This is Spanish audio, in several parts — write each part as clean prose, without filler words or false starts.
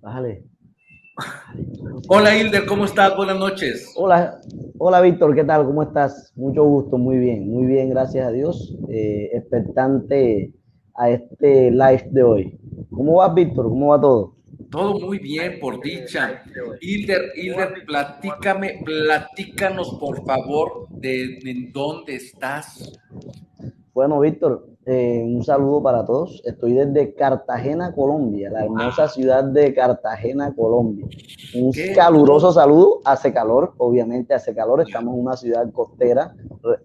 Bájale. Hola Hilder, ¿cómo estás? Buenas noches. Hola, hola Víctor, ¿qué tal? ¿Cómo estás? Mucho gusto, muy bien, gracias a Dios. Expectante a este live de hoy. ¿Cómo vas, Víctor? ¿Cómo va todo? Todo muy bien, por dicha. Hilder, platícanos por favor de en dónde estás. Bueno, Víctor, un saludo para todos. Estoy desde Cartagena, Colombia, la hermosa ciudad de Cartagena, Colombia. Un ¿Qué? caluroso saludo. Hace calor, obviamente hace calor. Estamos en una ciudad costera,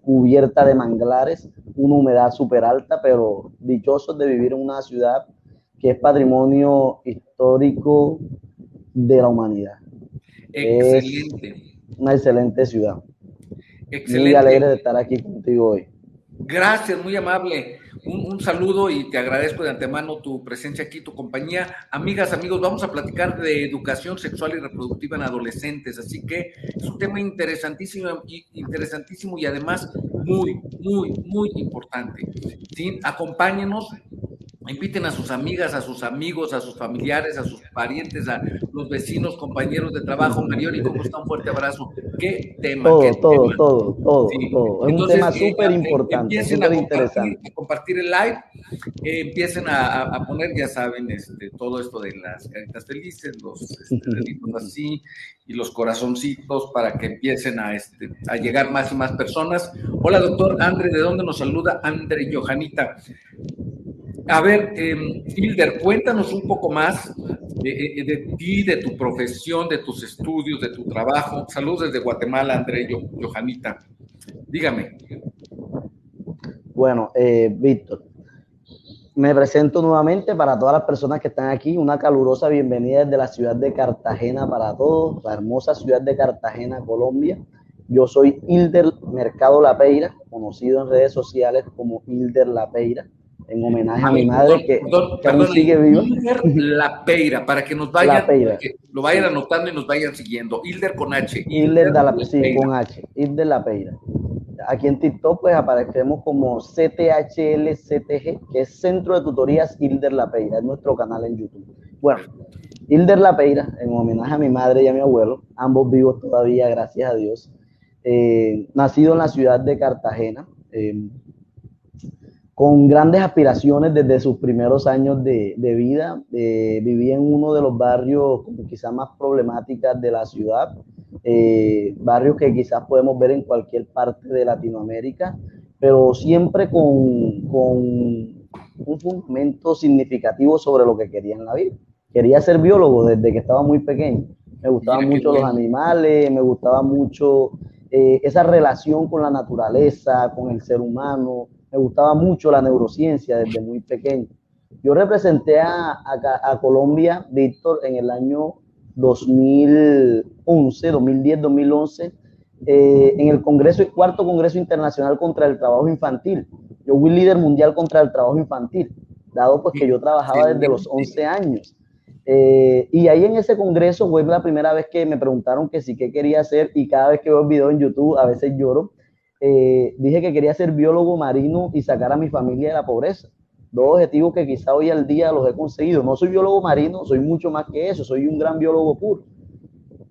cubierta de manglares, una humedad súper alta, pero dichosos de vivir en una ciudad que es patrimonio histórico de la humanidad. Es Excelente, una excelente ciudad. Muy alegre de excelente. estar aquí contigo hoy. Gracias, muy amable. Un saludo y te agradezco de antemano tu presencia aquí, tu compañía. Amigas, amigos, vamos a platicar de educación sexual y reproductiva en adolescentes, así que es un tema interesantísimo y además muy importante. ¿Sí? Acompáñenos, inviten a sus amigas, a sus amigos, a sus familiares, a sus parientes, a los vecinos, compañeros de trabajo. Marioli, ¿cómo está? Un fuerte abrazo. ¿Qué tema? ¿Qué tema? Sí, Todo. Es un entonces tema súper importante, empiecen súper interesante. a compartir el live, empiecen a poner, ya saben, todo esto de las caritas felices, los deditos así y los corazoncitos para que empiecen a llegar más y más personas. Hola, doctor Andre, ¿de dónde nos saluda? Andre Johanita. A ver, Hilder, cuéntanos un poco más de ti, de tu profesión, de tus estudios, de tu trabajo. Saludos desde Guatemala, Andre Johanita. Dígame. Bueno, Víctor, me presento nuevamente para todas las personas que están aquí. Una calurosa bienvenida desde la ciudad de Cartagena para todos, la hermosa ciudad de Cartagena, Colombia. Yo soy Hilder Mercado Lapeira, conocido en redes sociales como Hilder Lapeira, en homenaje A a mi ver, madre que aún perdón, sigue viva. Hilder Lapeira, para que nos vayan, para Lapeira, que lo vayan sí. anotando y nos vayan siguiendo. Hilder con H, Hilder Hilder Sí, Lapeira. con H, Hilder Lapeira. Aquí en TikTok pues aparecemos como CTHLCTG, que es Centro de Tutorías Hilder Lapeira, es nuestro canal en YouTube. Bueno, Hilder Lapeira, en homenaje a mi madre y a mi abuelo, ambos vivos todavía, gracias a Dios, nacido en la ciudad de Cartagena, con grandes aspiraciones desde sus primeros años de vida. Viví en uno de los barrios como quizás más problemáticas de la ciudad, barrios que quizás podemos ver en cualquier parte de Latinoamérica, pero siempre con un fundamento significativo sobre lo que quería en la vida. Quería ser biólogo desde que estaba muy pequeño. Me gustaban Mira qué mucho los bueno. animales, me gustaba mucho esa relación con la naturaleza, con el ser humano. Me gustaba mucho la neurociencia desde muy pequeño. Yo representé a Colombia, Víctor, en el año 2011, 2010, 2011, en el Congreso, el cuarto Congreso Internacional contra el Trabajo Infantil. Yo fui líder mundial contra el trabajo infantil, dado pues que yo trabajaba desde los Excelente. 11 años. Y ahí en ese congreso fue la primera vez que me preguntaron que sí, qué quería hacer, y cada vez que veo video en YouTube a veces lloro. Dije que quería ser biólogo marino y sacar a mi familia de la pobreza. Dos objetivos que quizá hoy al día los he conseguido. No soy biólogo marino, soy mucho más que eso, soy un gran biólogo puro.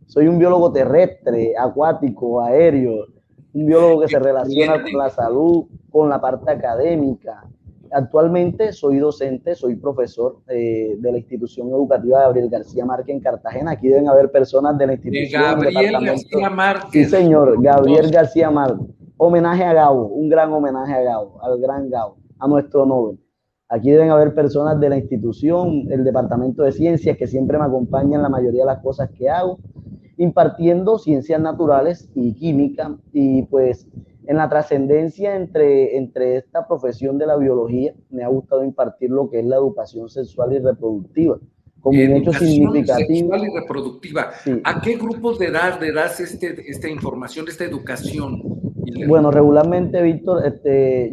Soy un biólogo terrestre, acuático, aéreo, un biólogo que se relaciona con Excelente. la salud, con la parte académica. Actualmente soy docente, soy profesor de la institución educativa Gabriel García Márquez en Cartagena. Aquí deben haber personas de la De institución, el Gabriel departamento. García Sí, Márquez. señor, Gabriel Los, García Márquez. Homenaje a Gabo, un gran homenaje a Gabo, al gran Gabo, a nuestro Nobel. Aquí deben haber personas de la institución, el departamento de ciencias, que siempre me acompañan en la mayoría de las cosas que hago, impartiendo ciencias naturales y química, y pues en la trascendencia entre esta profesión de la biología me ha gustado impartir lo que es la educación sexual y reproductiva como un hecho Educación significativo. sexual y reproductiva. Sí. ¿A qué grupos de edad le das esta información, esta educación, Hilder? Bueno, regularmente, Víctor,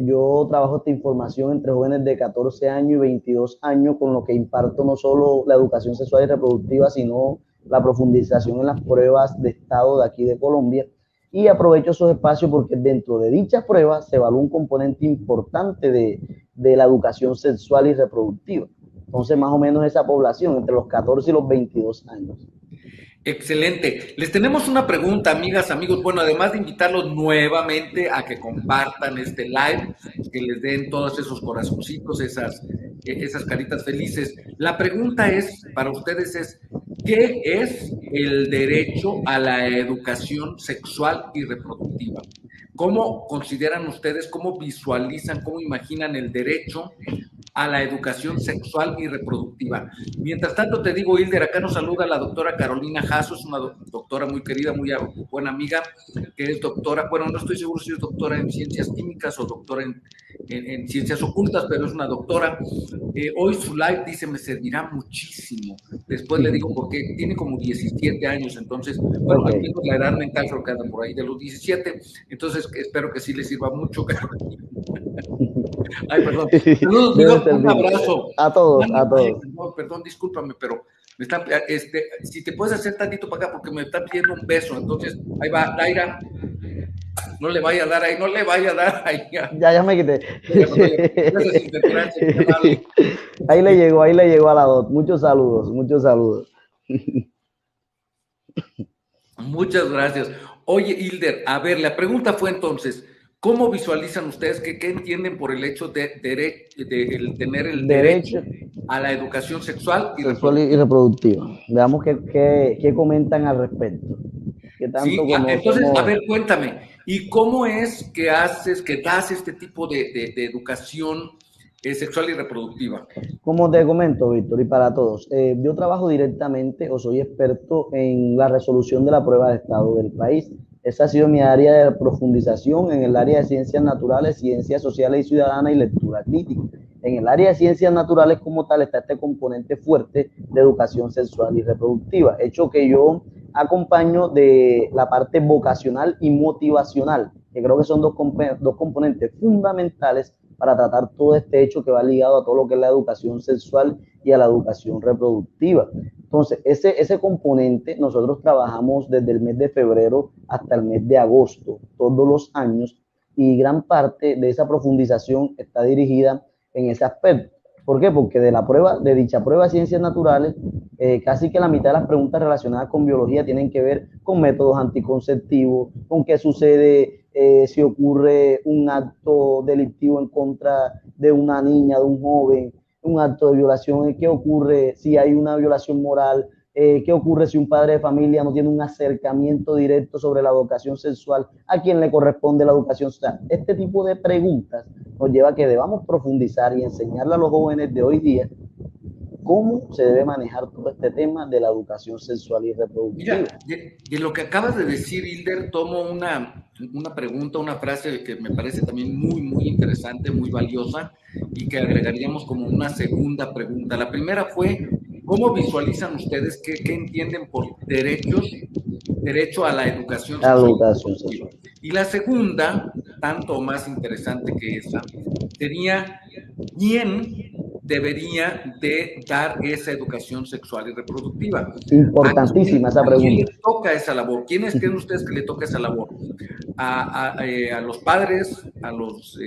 yo trabajo esta información entre jóvenes de 14 años y 22 años, con lo que imparto no solo la educación sexual y reproductiva, sino la profundización en las pruebas de estado de aquí de Colombia. Y aprovecho esos espacios porque dentro de dichas pruebas se evalúa un componente importante de la educación sexual y reproductiva. Entonces, más o menos esa población, entre los 14 y los 22 años. Excelente. Les tenemos una pregunta, amigas, amigos. Bueno, además de invitarlos nuevamente a que compartan este live, que les den todos esos corazoncitos, esas caritas felices. La pregunta es, para ustedes es, ¿qué es el derecho a la educación sexual y reproductiva? ¿Cómo consideran ustedes, cómo visualizan, cómo imaginan el derecho a la educación sexual y reproductiva? Mientras tanto, te digo, Hilder, acá nos saluda la doctora Carolina Jasso, es una doctora muy querida, muy buena amiga, que es doctora, bueno, no estoy seguro si es doctora en ciencias químicas o doctora en ciencias ocultas, pero es una doctora. Hoy su live, dice, me servirá muchísimo. Después le digo, porque tiene como 17 años, entonces, bueno, al menos la edad mental creo que anda por ahí de los 17, entonces espero que sí le sirva mucho. Ay, perdón. Saludos, un abrazo. A todos, a todos. No, perdón, discúlpame, pero me están, si te puedes hacer tantito para acá porque me están pidiendo un beso. Entonces, ahí va, Daira. No le vaya a dar ahí, no le vaya a dar ahí. Ya me quité. Ahí le llegó a la DOT. Muchos saludos, muchos saludos. Muchas gracias. Oye, Hilder, a ver, la pregunta fue entonces, ¿cómo visualizan ustedes, qué entienden por el hecho de tener el derecho a la educación sexual y reproductiva? Veamos qué comentan al respecto. ¿Qué tanto sí, entonces, a ver, cuéntame, ¿y cómo es que das este tipo de educación sexual y reproductiva? Como te comento, Víctor, y para todos, yo trabajo directamente o soy experto en la resolución de la prueba de estado del país. Esa ha sido mi área de profundización en el área de ciencias naturales, ciencias sociales y ciudadanas y lectura crítica. En el área de ciencias naturales como tal está este componente fuerte de educación sexual y reproductiva, hecho que yo acompaño de la parte vocacional y motivacional, que creo que son dos componentes fundamentales para tratar todo este hecho que va ligado a todo lo que es la educación sexual y a la educación reproductiva. Entonces, ese componente nosotros trabajamos desde el mes de febrero hasta el mes de agosto, todos los años, y gran parte de esa profundización está dirigida en ese aspecto. ¿Por qué? Porque de dicha prueba de ciencias naturales, casi que la mitad de las preguntas relacionadas con biología tienen que ver con métodos anticonceptivos, con qué sucede si ocurre un acto delictivo en contra de una niña, de un joven, un acto de violación, qué ocurre si hay una violación moral, qué ocurre si un padre de familia no tiene un acercamiento directo sobre la educación sexual, a quién le corresponde la educación sexual. Este tipo de preguntas nos lleva a que debamos profundizar y enseñarle a los jóvenes de hoy día cómo se debe manejar todo este tema de la educación sexual y reproductiva. Mira, de lo que acabas de decir, Hilder, tomo una pregunta, una frase que me parece también muy, muy interesante, muy valiosa, y que agregaríamos como una segunda pregunta. La primera fue, ¿cómo visualizan ustedes qué entienden por derecho a la educación sexual? Y la segunda, tanto más interesante que esa, sería, ¿quién debería de dar esa educación sexual y reproductiva? Importantísima esa pregunta. ¿A quién le toca esa labor? ¿Quiénes creen ustedes que le toca esa labor? A los padres, a los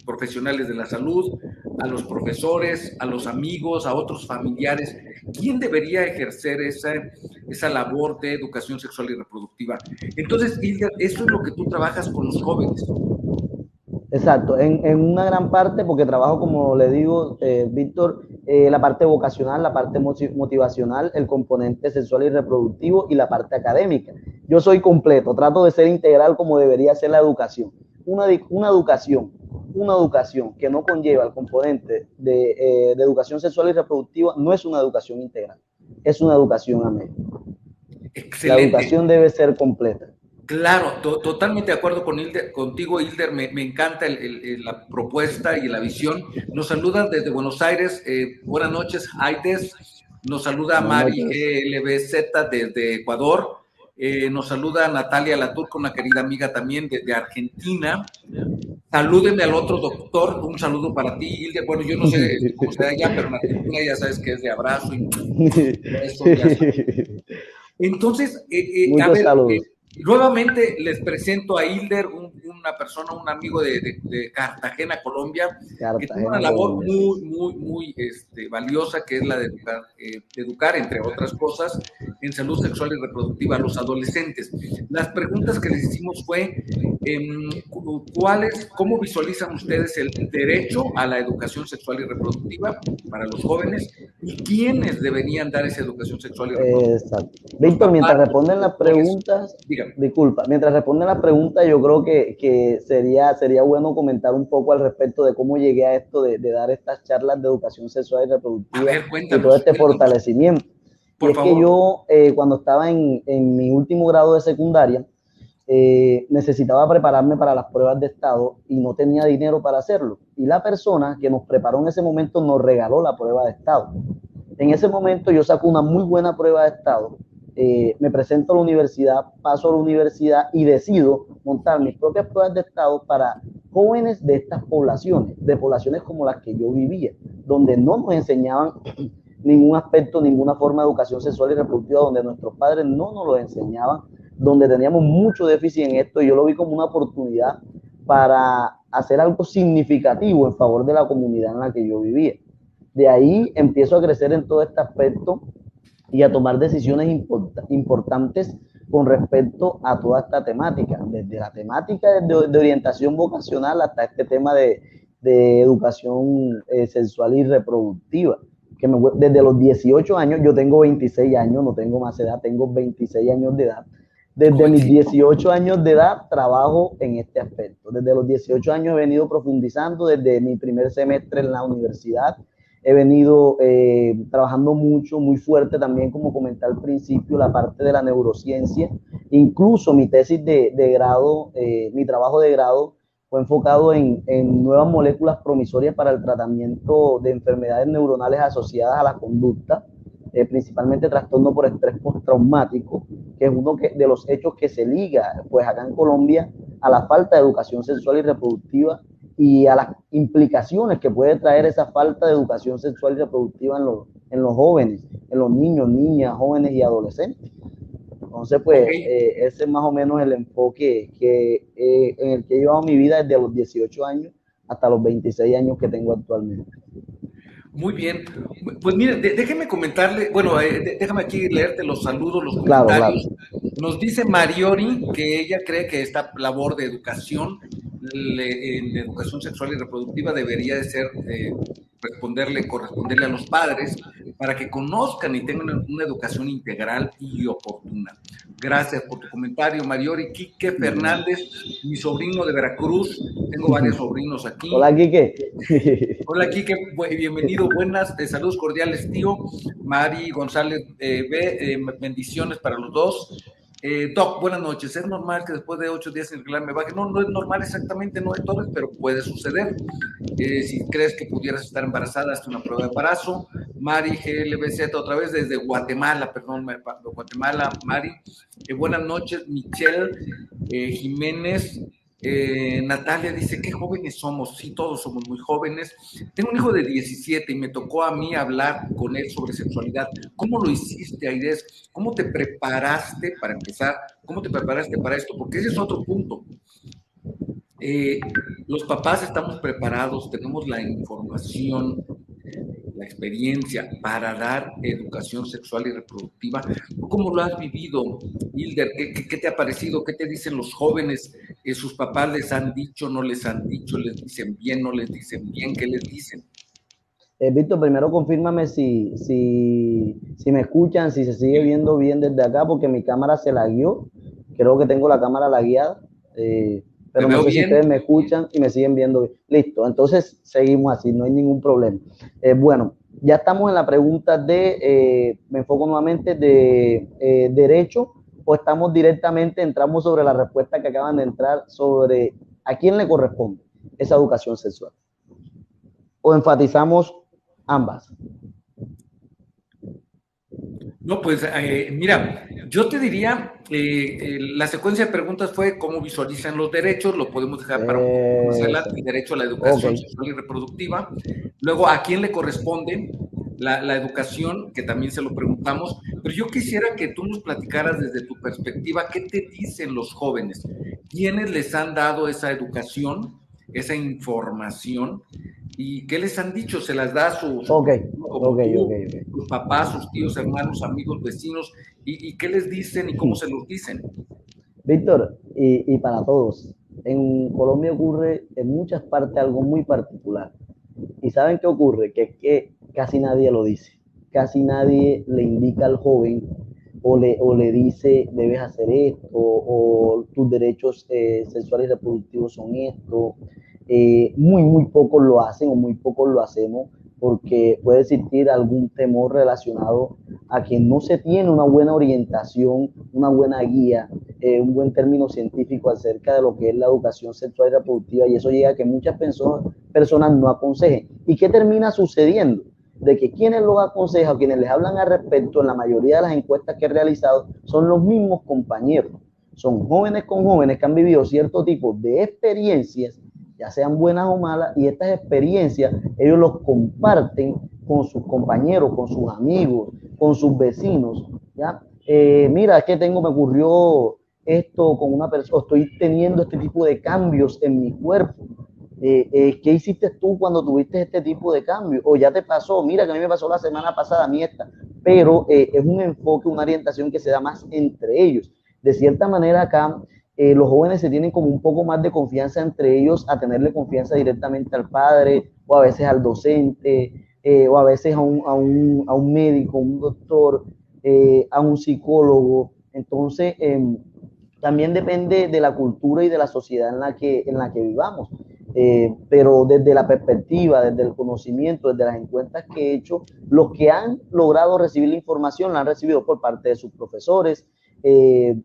profesionales de la salud, a los profesores, a los amigos, a otros familiares. ¿Quién debería ejercer esa labor de educación sexual y reproductiva? Entonces, Hilder, eso es lo que tú trabajas con los jóvenes. Exacto, en una gran parte, porque trabajo, como le digo, Víctor, la parte vocacional, la parte motivacional, el componente sexual y reproductivo y la parte académica. Yo soy completo, trato de ser integral como debería ser la educación. Una educación que no conlleva el componente de educación sexual y reproductiva no es una educación integral, es una educación a medio. Excelente. La educación debe ser completa. Claro, totalmente de acuerdo contigo, Hilder. Me encanta la propuesta y la visión. Nos saludan desde Buenos Aires. Buenas noches, Aides. Nos saluda Mari LBZ desde Ecuador. Nos saluda Natalia Laturca, una querida amiga también desde Argentina. Salúdenme al otro doctor. Un saludo para ti, Hilder. Bueno, yo no sé cómo se da allá, pero en Argentina ya sabes que es de abrazo. Y eso ya sabes. Entonces, muchos saludos. Nuevamente les presento a Hilder, una persona, un amigo de Cartagena, Colombia, que tiene una Cartagena, labor Colombia. muy valiosa, que es la de educar, entre otras cosas, en salud sexual y reproductiva a los adolescentes. Las preguntas que les hicimos fue, ¿cómo visualizan ustedes el derecho a la educación sexual y reproductiva para los jóvenes? ¿Y quiénes deberían dar esa educación sexual y reproductiva? Exacto. Los Víctor, papás, mientras los responden las profesores. preguntas, Dígame. disculpa, mientras responden las preguntas, yo creo que sería bueno comentar un poco al respecto de cómo llegué a esto de dar estas charlas de educación sexual y A reproductiva ver, y todo cuéntanos, este fortalecimiento. Y por es que favor. yo, cuando estaba en mi último grado de secundaria, necesitaba prepararme para las pruebas de estado y no tenía dinero para hacerlo. Y la persona que nos preparó en ese momento nos regaló la prueba de estado. En ese momento yo saco una muy buena prueba de estado, me presento a la universidad, paso a la universidad y decido montar mis propias pruebas de estado para jóvenes de estas poblaciones, de poblaciones como las que yo vivía, donde no nos enseñaban ningún aspecto, ninguna forma de educación sexual y reproductiva, donde nuestros padres no nos lo enseñaban, donde teníamos mucho déficit en esto, y yo lo vi como una oportunidad para hacer algo significativo en favor de la comunidad en la que yo vivía. De ahí empiezo a crecer en todo este aspecto y a tomar decisiones importantes con respecto a toda esta temática, desde la temática de orientación vocacional hasta este tema de educación sexual y reproductiva. Desde los 18 años, yo tengo 26 años, no tengo más edad, tengo 26 años de edad. Desde mis 18 años de edad trabajo en este aspecto. Desde los 18 años he venido profundizando, desde mi primer semestre en la universidad, he venido trabajando mucho, muy fuerte también, como comenté al principio, la parte de la neurociencia. Incluso mi tesis de grado, mi trabajo de grado fue enfocado en nuevas moléculas promisorias para el tratamiento de enfermedades neuronales asociadas a la conducta, principalmente trastorno por estrés postraumático, que es uno de los hechos que se liga, pues acá en Colombia, a la falta de educación sexual y reproductiva y a las implicaciones que puede traer esa falta de educación sexual y reproductiva en los jóvenes, en los niños, niñas, jóvenes y adolescentes. Entonces, pues, ese es más o menos el enfoque en el que he llevado mi vida desde los 18 años hasta los 26 años que tengo actualmente. Muy bien. Pues mire, déjeme comentarle, bueno, déjame aquí leerte los saludos, los Claro, claro. comentarios. Nos dice Mariori que ella cree que esta labor de educación, en educación sexual y reproductiva, debería de ser corresponderle a los padres para que conozcan y tengan una educación integral y oportuna. Gracias por tu comentario, Mariori. Quique Fernández, mi sobrino de Veracruz, tengo varios sobrinos aquí. Hola, Quique. Hola, Quique, bienvenido, buenas, saludos cordiales, tío. Mari González, bendiciones para los dos. Doc, buenas noches. ¿Es normal que después de 8 días sin regular me baje? No, no es normal exactamente, no es todo, pero puede suceder. Si crees que pudieras estar embarazada, hazte una prueba de embarazo. Mari GLBZ, otra vez desde Guatemala, perdón, Guatemala, Mari. Buenas noches, Michelle Jiménez. Natalia dice, qué jóvenes somos. Sí, todos somos muy jóvenes. Tengo un hijo de 17 y me tocó a mí hablar con él sobre sexualidad. ¿Cómo lo hiciste, Aidez? ¿Cómo te preparaste para empezar? ¿Cómo te preparaste para esto? Porque ese es otro punto. Los papás estamos preparados, tenemos la información, la experiencia para dar educación sexual y reproductiva. ¿Cómo lo has vivido, Hilder? ¿Qué te ha parecido? ¿Qué te dicen los jóvenes? ¿Sus papás les han dicho, no les han dicho? ¿Les dicen bien, no les dicen bien? ¿Qué les dicen? Víctor, primero confírmame si me escuchan, si se sigue viendo bien desde acá, porque mi cámara se lagueó. Creo que tengo la cámara lagueada, pero no sé si ustedes me escuchan y me siguen viendo bien. Listo, entonces seguimos así, no hay ningún problema. Bueno, ya estamos en la pregunta me enfoco nuevamente, de derecho, o estamos directamente, entramos sobre la respuesta que acaban de entrar sobre a quién le corresponde esa educación sexual. ¿O enfatizamos ambas? No, pues mira, yo te diría, la secuencia de preguntas fue cómo visualizan los derechos, lo podemos dejar para un poco más adelante, el derecho a la educación sexual y reproductiva. Luego, ¿a quién le corresponde? la educación, que también se lo preguntamos, pero yo quisiera que tú nos platicaras desde tu perspectiva, ¿qué te dicen los jóvenes? ¿Quiénes les han dado esa educación, esa información? ¿Y qué les han dicho? ¿Se las da su Ok, como ok, ok, tú, ok. sus papás, sus tíos, hermanos, amigos, vecinos? ¿Y qué les dicen y cómo se los dicen? Víctor, y para todos, en Colombia ocurre en muchas partes algo muy particular. ¿Y saben qué ocurre? Que es que casi nadie lo dice. Casi nadie le indica al joven o le dice, debes hacer esto, o tus derechos sexuales y reproductivos son esto. Muy pocos lo hacen o muy pocos lo hacemos porque puede existir algún temor relacionado a que no se tiene una buena orientación, una buena guía, un buen término científico acerca de lo que es la educación sexual y reproductiva, y eso llega a que muchas personas no aconsejen. ¿Y qué termina sucediendo? De que quienes los aconsejan o quienes les hablan al respecto en la mayoría de las encuestas que he realizado son los mismos compañeros. Son jóvenes con jóvenes que han vivido cierto tipo de experiencias, ya sean buenas o malas, y estas experiencias ellos los comparten con sus compañeros, con sus amigos, con sus vecinos, ¿ya? Mira, es que me ocurrió esto con una persona, estoy teniendo este tipo de cambios en mi cuerpo. ¿Qué hiciste tú cuando tuviste este tipo de cambio? O ya te pasó, mira que a mí me pasó la semana pasada, a mí esta, pero es un enfoque, una orientación que se da más entre ellos. De cierta manera acá, los jóvenes se tienen como un poco más de confianza entre ellos, a tenerle confianza directamente al padre, o a veces al docente, o a veces a un médico, un doctor, a un psicólogo. Entonces, también depende de la cultura y de la sociedad en la que vivamos. Pero desde la perspectiva, desde el conocimiento, desde las encuestas que he hecho, los que han logrado recibir la información la han recibido por parte de sus profesores.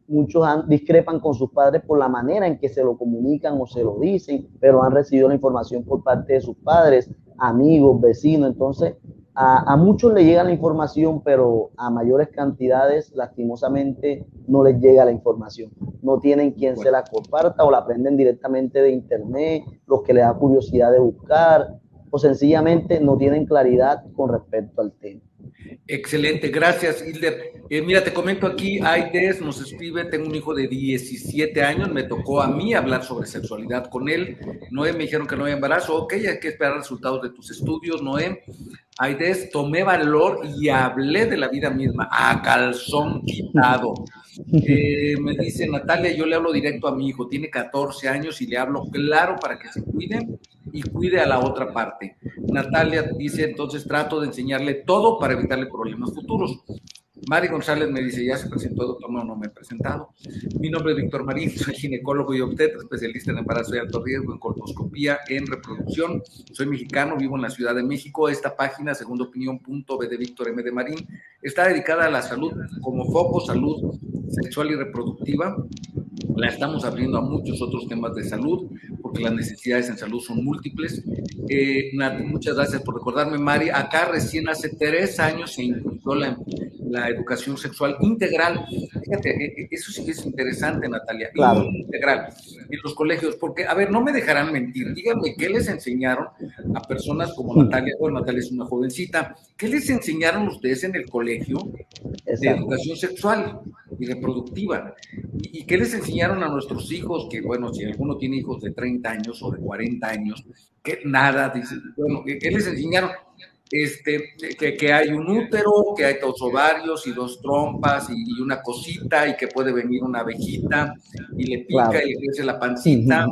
Muchos discrepan con sus padres por la manera en que se lo comunican o se lo dicen, pero han recibido la información por parte de sus padres, amigos, vecinos. Entonces, a muchos les llega la información, pero a mayores cantidades, lastimosamente, no les llega la información. No tienen quien se la comparta o la aprenden directamente de internet, los que les da curiosidad de buscar, o sencillamente no tienen claridad con respecto al tema. Excelente, gracias, Hilder. Mira, te comento aquí, Aides nos escribe, tengo un hijo de 17 años, me tocó a mí hablar sobre sexualidad con él. Noé, me dijeron que no hay embarazo, ok, hay que esperar resultados de tus estudios, Noé. Aides, tomé valor y hablé de la vida misma, a calzón quitado. Me dice Natalia, yo le hablo directo a mi hijo, tiene 14 años y le hablo claro para que se cuide y cuide a la otra parte. Natalia dice, entonces trato de enseñarle todo para evitarle problemas futuros. Mari González me dice, ya se presentó, doctor, no me he presentado. Mi nombre es Víctor Marín, soy ginecólogo y obstetra, especialista en embarazo de alto riesgo, en colposcopía, en reproducción. Soy mexicano, vivo en la Ciudad de México. Esta página, segundaopinión.b de Víctor M. de Marín, está dedicada a la salud como foco, salud sexual y reproductiva. La estamos abriendo a muchos otros temas de salud, porque las necesidades en salud son múltiples. Muchas gracias por recordarme, Mari. Acá recién hace 3 años se incluyó la educación sexual integral. Fíjate, eso sí que es interesante, Natalia, Claro. integral en los colegios, porque, a ver, no me dejarán mentir, díganme qué les enseñaron a personas como Natalia. Bueno, Natalia es una jovencita, ¿qué les enseñaron ustedes en el colegio de educación sexual y reproductiva? ¿Y qué les enseñaron a nuestros hijos? Que, bueno, si alguno tiene hijos de 30 años o de 40 años, que nada, dice, bueno, ¿qué les enseñaron? Que hay un útero, que hay 2 ovarios y 2 trompas y una cosita, y que puede venir una abejita y le pica, claro, y le crece la pancita.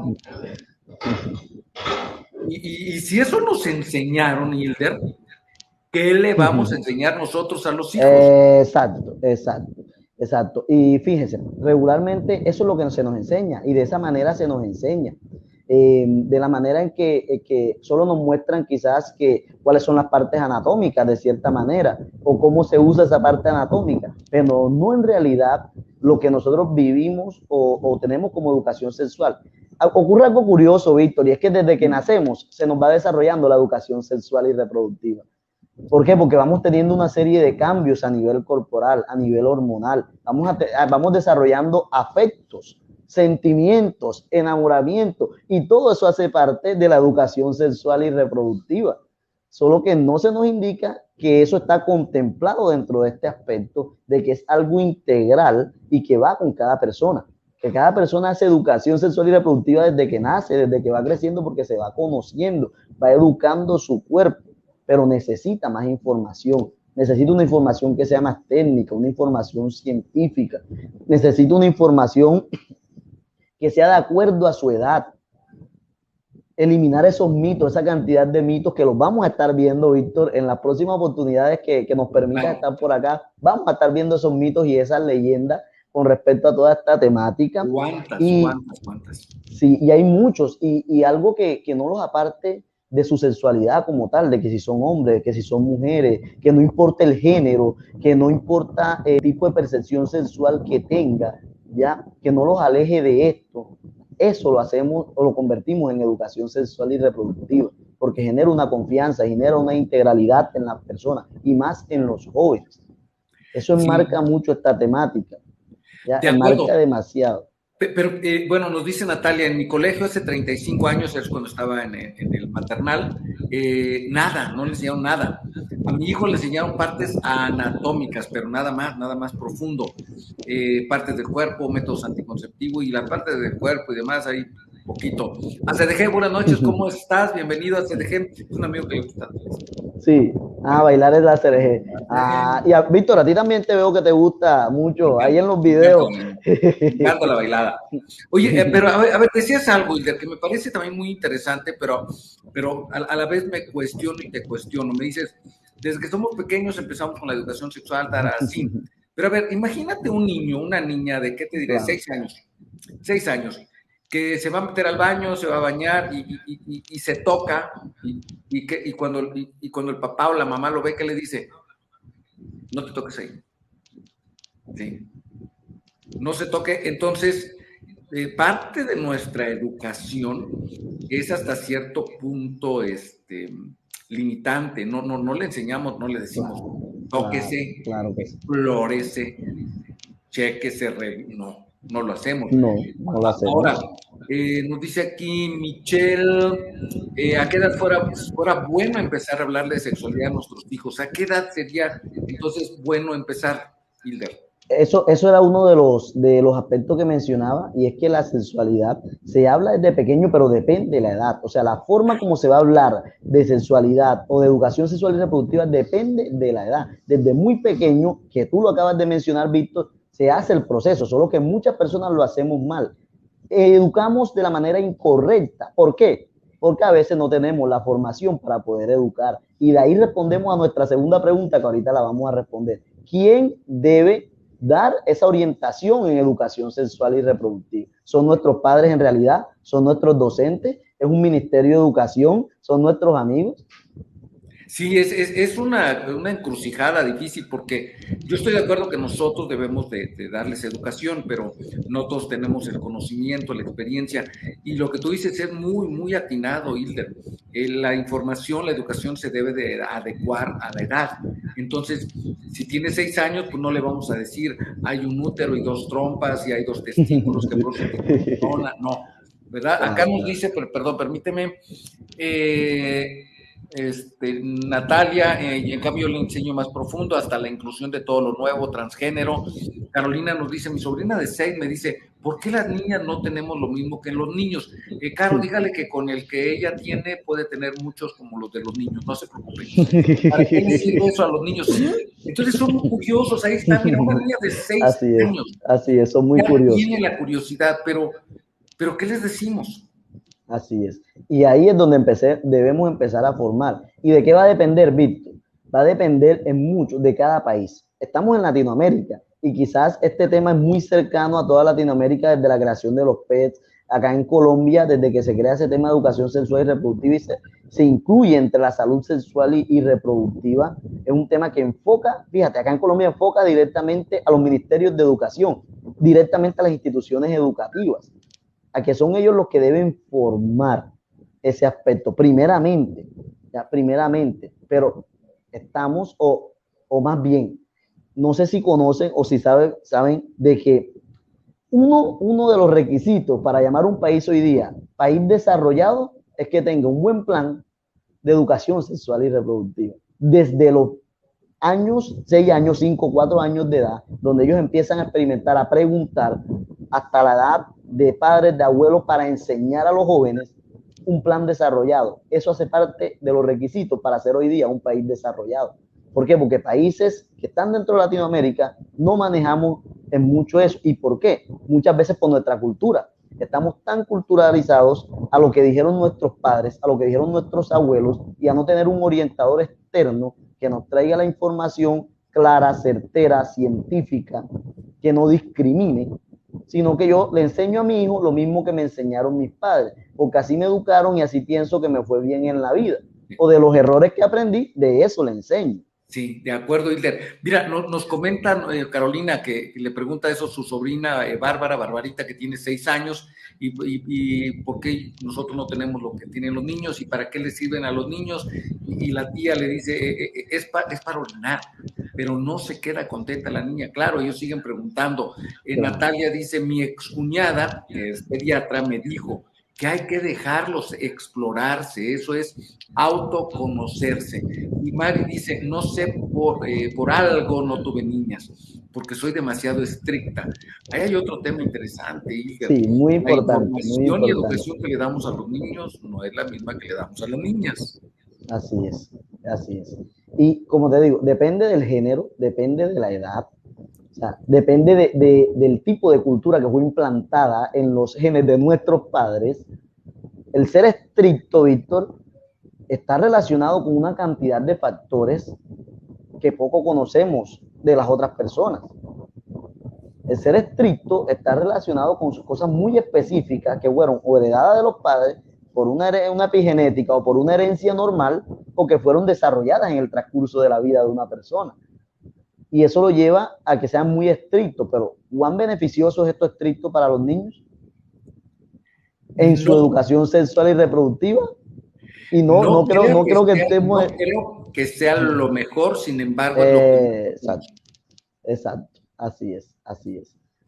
Y si eso nos enseñaron, Hilder, ¿qué le vamos a enseñar nosotros a los hijos? Exacto. Y fíjense, regularmente eso es lo que se nos enseña, y de esa manera se nos enseña. De la manera en que solo nos muestran quizás cuáles son las partes anatómicas de cierta manera, o cómo se usa esa parte anatómica, pero no en realidad lo que nosotros vivimos o tenemos como educación sexual. Ocurre algo curioso, Víctor, y es que desde que nacemos se nos va desarrollando la educación sexual y reproductiva. ¿Por qué? Porque vamos teniendo una serie de cambios a nivel corporal, a nivel hormonal. Vamos desarrollando afectos, sentimientos, enamoramiento, y todo eso hace parte de la educación sexual y reproductiva. Solo que no se nos indica que eso está contemplado dentro de este aspecto, de que es algo integral y que va con cada persona. Que cada persona hace educación sexual y reproductiva desde que nace, desde que va creciendo, porque se va conociendo, va educando su cuerpo, pero necesita más información. Necesita una información que sea más técnica, una información científica. Necesita una información que sea de acuerdo a su edad. Eliminar esos mitos, esa cantidad de mitos que los vamos a estar viendo, Víctor, en las próximas oportunidades que nos permitan estar por acá. Vamos a estar viendo esos mitos y esas leyendas con respecto a toda esta temática. ¿Cuántas? Sí, y hay muchos, y algo que no los aparte de su sexualidad como tal, de que si son hombres, que si son mujeres, que no importa el género, que no importa el tipo de percepción sexual que tenga, ya, que no los aleje de esto. Eso lo hacemos o lo convertimos en educación sexual y reproductiva, porque genera una confianza, genera una integralidad en las personas y más en los jóvenes. Eso enmarca mucho esta temática, ya enmarca demasiado. Pero bueno, nos dice Natalia, en mi colegio hace 35 años, es cuando estaba en el maternal, nada, no le enseñaron nada. A mi hijo le enseñaron partes anatómicas, pero nada más profundo. Partes del cuerpo, métodos anticonceptivos y la parte del cuerpo y demás, ahí poquito. A CDG, buenas noches, ¿cómo estás? Bienvenido a CDG, es un amigo que le gusta. Sí, bailar es la CDG. Y a Víctor, a ti también te veo que te gusta mucho, ahí en los videos. Me encanta la bailada. Oye, pero a ver, decías algo, Hilder, que me parece también muy interesante, pero a la vez me cuestiono y te cuestiono. Me dices, desde que somos pequeños empezamos con la educación sexual, así. Pero a ver, imagínate un niño, una niña de, ¿qué te diré? Claro. 6 años, que se va a meter al baño, se va a bañar y se toca, y cuando el papá o la mamá lo ve, ¿qué le dice? No te toques ahí. Sí. No se toque. Entonces, parte de nuestra educación es hasta cierto punto limitante. No le enseñamos, no le decimos, tóquese, claro que sí. Explórese, chéquese, no lo hacemos. No lo hacemos. Ahora, nos dice aquí Michelle, ¿a qué edad fuera bueno empezar a hablarle de sexualidad a nuestros hijos? ¿A qué edad sería entonces bueno empezar, Hilder? Eso era uno de los aspectos que mencionaba, y es que la sexualidad se habla desde pequeño, pero depende de la edad. O sea, la forma como se va a hablar de sexualidad o de educación sexual y reproductiva depende de la edad. Desde muy pequeño, que tú lo acabas de mencionar, Víctor, se hace el proceso, solo que muchas personas lo hacemos mal. Educamos de la manera incorrecta. ¿Por qué? Porque a veces no tenemos la formación para poder educar. Y de ahí respondemos a nuestra segunda pregunta, que ahorita la vamos a responder. ¿Quién debe dar esa orientación en educación sexual y reproductiva? ¿Son nuestros padres en realidad? ¿Son nuestros docentes? ¿Es un ministerio de educación? ¿Son nuestros amigos? Sí, es una encrucijada difícil, porque yo estoy de acuerdo que nosotros debemos de darles educación, pero no todos tenemos el conocimiento, la experiencia, y lo que tú dices es muy, muy atinado, Hilder. La información, la educación se debe de adecuar a la edad. Entonces, si tiene 6 años, pues no le vamos a decir hay un útero y 2 trompas y hay 2 testículos que producen testosterona, no, ¿verdad? Acá nos dice, perdón, permíteme, Natalia, y en cambio le enseño más profundo, hasta la inclusión de todo lo nuevo, transgénero. Carolina nos dice, mi sobrina de 6 me dice, ¿por qué las niñas no tenemos lo mismo que los niños? Caro, dígale que con el que ella tiene puede tener muchos como los de los niños, no se preocupe. ¿Para qué le sirve eso a los niños? Sí, entonces son muy curiosos, ahí está, mira, una niña de 6 años. Así es, son muy curiosos. Tiene la curiosidad, pero ¿qué les decimos? Así es. Y ahí es donde debemos empezar a formar. ¿Y de qué va a depender, Víctor? Va a depender en mucho de cada país. Estamos en Latinoamérica y quizás este tema es muy cercano a toda Latinoamérica desde la creación de los PETs. Acá en Colombia, desde que se crea ese tema de educación sexual y reproductiva y se incluye entre la salud sexual y reproductiva, es un tema que enfoca, fíjate, acá en Colombia enfoca directamente a los ministerios de educación, directamente a las instituciones educativas, a que son ellos los que deben formar ese aspecto, primeramente, pero estamos, o más bien, no sé si conocen o si saben de que uno de los requisitos para llamar un país hoy día país desarrollado es que tenga un buen plan de educación sexual y reproductiva, desde los años, 6 años, 5, 4 años de edad, donde ellos empiezan a experimentar, a preguntar, hasta la edad de padres, de abuelos, para enseñar a los jóvenes un plan desarrollado. Eso hace parte de los requisitos para ser hoy día un país desarrollado. ¿Por qué? Porque países que están dentro de Latinoamérica no manejamos en mucho eso. ¿Y por qué? Muchas veces por nuestra cultura. Estamos tan culturalizados a lo que dijeron nuestros padres, a lo que dijeron nuestros abuelos, y a no tener un orientador externo que nos traiga la información clara, certera, científica, que no discrimine, sino que yo le enseño a mi hijo lo mismo que me enseñaron mis padres, porque así me educaron y así pienso que me fue bien en la vida. O de los errores que aprendí, de eso le enseño. Sí, de acuerdo, Hilder. Mira, nos comentan, Carolina, que le pregunta eso a su sobrina Barbarita, que tiene 6 años, y por qué nosotros no tenemos lo que tienen los niños y para qué les sirven a los niños. Y la tía le dice, es para orinar, pero no se queda contenta la niña. Claro, ellos siguen preguntando. Natalia dice, mi excuñada, que es pediatra, me dijo que hay que dejarlos explorarse, eso es autoconocerse. Y Mari dice, no sé, por algo no tuve niñas, porque soy demasiado estricta. Ahí hay otro tema interesante, Iker. Sí, muy importante. La información y educación que le damos a los niños no es la misma que le damos a las niñas. Así es, así es. Y como te digo, depende del género, depende de la edad, o sea, depende del tipo de cultura que fue implantada en los genes de nuestros padres. El ser estricto, Víctor, está relacionado con una cantidad de factores que poco conocemos de las otras personas. El ser estricto está relacionado con cosas muy específicas que fueron o heredadas de los padres por una epigenética o por una herencia normal, o que fueron desarrolladas en el transcurso de la vida de una persona. Y eso lo lleva a que sean muy estrictos. Pero ¿cuán beneficioso es esto estricto para los niños en su educación sexual y reproductiva? Y no creo que estemos... No creo que sea lo mejor, sin embargo... Exacto, así es.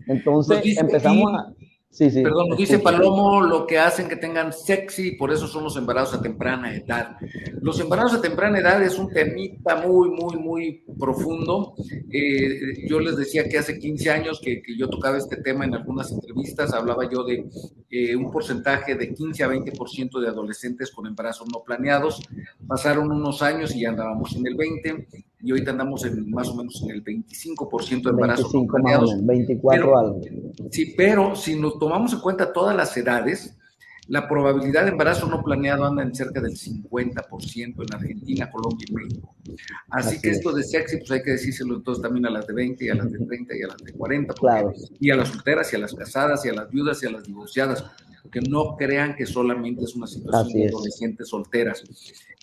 Entonces empezamos a... Sí, perdón, nos dice Palomo lo que hacen que tengan sexy, y por eso son los embarazos a temprana edad. Los embarazos a temprana edad es un temita muy profundo. Yo les decía que hace 15 años que yo tocaba este tema en algunas entrevistas, hablaba yo de un porcentaje de 15 a 20% de adolescentes con embarazos no planeados. Pasaron unos años y ya andábamos en el 20%, y ahorita andamos más o menos en el 25% de embarazos no planeados. 24 algo. Sí, pero si nos tomamos en cuenta todas las edades, la probabilidad de embarazo no planeado anda en cerca del 50% en Argentina, Colombia y México. Así que esto de sexy, pues hay que decírselo entonces también a las de 20 y a las de 30 y a las de 40, claro. Y a las solteras y a las casadas y a las viudas y a las divorciadas, porque no crean que solamente es una situación de adolescentes solteras.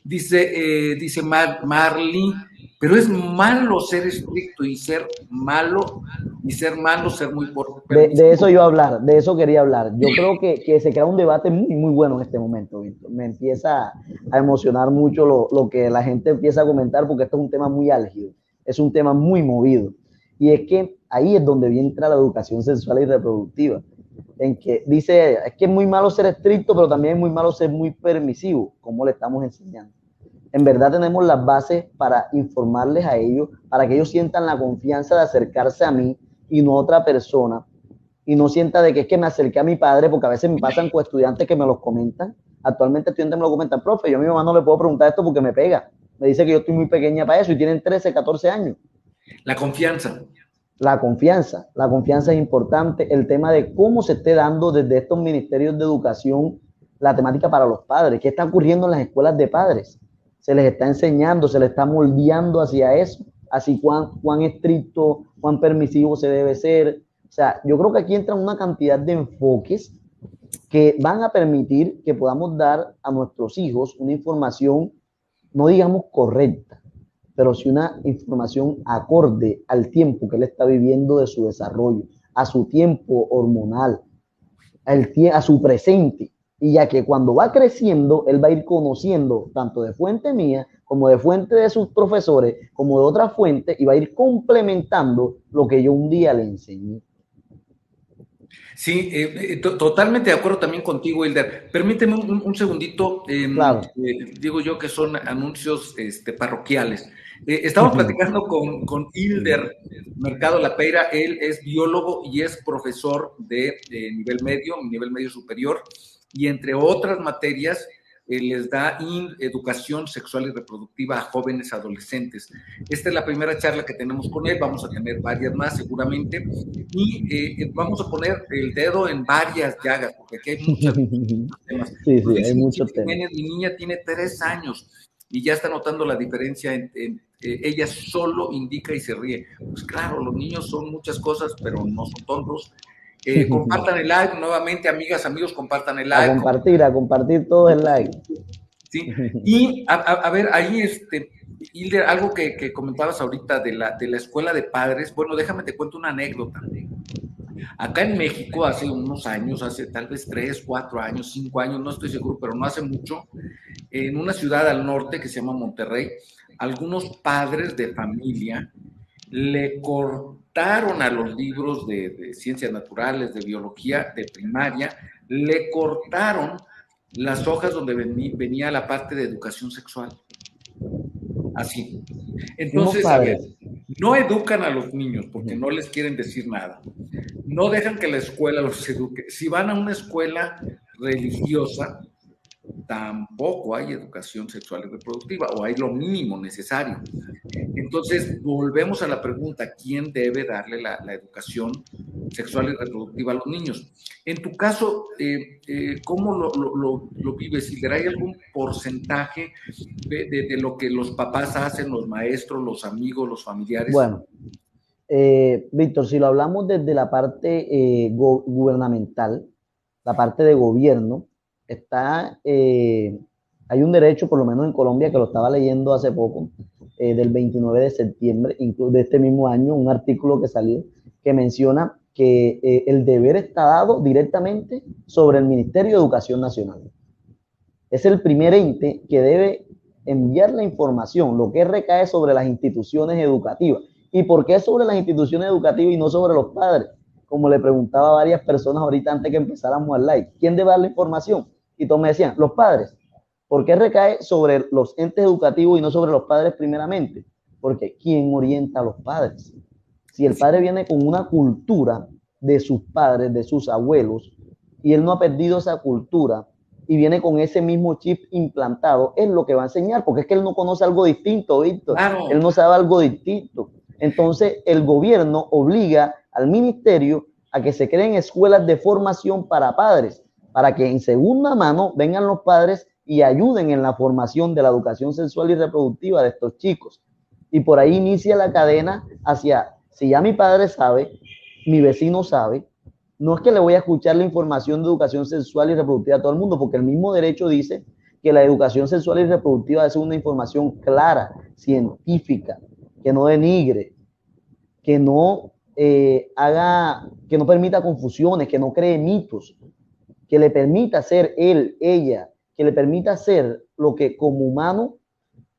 Dice Marley, pero es malo ser estricto y ser malo ser muy de eso quería hablar. Yo creo que se crea un debate muy bueno en este momento, Víctor. Me empieza a emocionar mucho lo que la gente empieza a comentar, porque esto es un tema muy álgido, es un tema muy movido. Y es que ahí es donde entra la educación sexual y reproductiva, en que dice, es que es muy malo ser estricto, pero también es muy malo ser muy permisivo, como le estamos enseñando. En verdad tenemos las bases para informarles a ellos, para que ellos sientan la confianza de acercarse a mí y no a otra persona, y no sienta de que es que me acerqué a mi padre, porque a veces me pasan con estudiantes que me los comentan. Actualmente estudiantes me lo comentan, profe, yo a mi mamá no le puedo preguntar esto porque me pega, me dice que yo estoy muy pequeña para eso, y tienen 13, 14 años. La confianza es importante. El tema de cómo se esté dando desde estos ministerios de educación la temática para los padres, qué está ocurriendo en las escuelas de padres. Se les está enseñando, se les está moldeando hacia eso, así cuán estricto, cuán permisivo se debe ser. O sea, yo creo que aquí entran una cantidad de enfoques que van a permitir que podamos dar a nuestros hijos una información, no digamos correcta, pero sí una información acorde al tiempo que él está viviendo de su desarrollo, a su tiempo hormonal, a su presente. Y ya que cuando va creciendo, él va a ir conociendo tanto de fuente mía, como de fuente de sus profesores, como de otras fuentes, y va a ir complementando lo que yo un día le enseñé. Sí, totalmente de acuerdo también contigo, Hilder. Permíteme un segundito. Claro. Digo yo que son anuncios parroquiales. Estamos platicando con Hilder Mercado Lapeira. Él es biólogo y es profesor de nivel medio superior, y entre otras materias les da educación sexual y reproductiva a jóvenes adolescentes. Esta es la primera charla que tenemos con él, vamos a tener varias más seguramente, y vamos a poner el dedo en varias llagas, porque aquí hay muchos temas. Sí, sí, hay muchos temas. Mi niña tiene 3 años y ya está notando la diferencia ella solo indica y se ríe. Pues claro, los niños son muchas cosas, pero no son tontos. Compartan el like nuevamente, amigas, amigos, compartan el like. A compartir todo el like. Sí, y a ver, ahí Hilder, algo que comentabas ahorita de la escuela de padres. Bueno, déjame te cuento una anécdota. Acá en México, hace unos años, hace tal vez 3, 4 años, 5 años, no estoy seguro, pero no hace mucho, en una ciudad al norte que se llama Monterrey, algunos padres de familia le cortaron a los libros de ciencias naturales, de biología, de primaria, le cortaron las hojas donde venía la parte de educación sexual. Así. Entonces, a ver, no educan a los niños porque no les quieren decir nada. No dejan que la escuela los eduque. Si van a una escuela religiosa, tampoco hay educación sexual y reproductiva, o hay lo mínimo necesario. Entonces, volvemos a la pregunta, ¿quién debe darle la educación sexual y reproductiva a los niños? En tu caso, ¿cómo lo vives? ¿Y hay algún porcentaje de lo que los papás hacen, los maestros, los amigos, los familiares? Bueno, Víctor, si lo hablamos desde la parte gubernamental, la parte de gobierno, hay un derecho, por lo menos en Colombia, que lo estaba leyendo hace poco, del 29 de septiembre, incluso de este mismo año, un artículo que salió que menciona que el deber está dado directamente sobre el Ministerio de Educación Nacional. Es el primer ente que debe enviar la información, lo que recae sobre las instituciones educativas. ¿Y por qué sobre las instituciones educativas y no sobre los padres? Como le preguntaba a varias personas ahorita antes que empezáramos al live, ¿quién debe dar la información? Y todos me decían, los padres. ¿Por qué recae sobre los entes educativos y no sobre los padres primeramente? Porque ¿quién orienta a los padres? Si el padre viene con una cultura de sus padres, de sus abuelos, y él no ha perdido esa cultura y viene con ese mismo chip implantado, es lo que va a enseñar, porque es que él no conoce algo distinto, Víctor. Claro. Él no sabe algo distinto. Entonces, el gobierno obliga al ministerio a que se creen escuelas de formación para padres, para que en segunda mano vengan los padres y ayuden en la formación de la educación sexual y reproductiva de estos chicos. Y por ahí inicia la cadena hacia, si ya mi padre sabe, mi vecino sabe, no es que le voy a escuchar la información de educación sexual y reproductiva a todo el mundo, porque el mismo derecho dice que la educación sexual y reproductiva es una información clara, científica, que no denigre, que no que no permita confusiones, que no cree mitos, que le permita ser él, ella, que le permita ser lo que como humano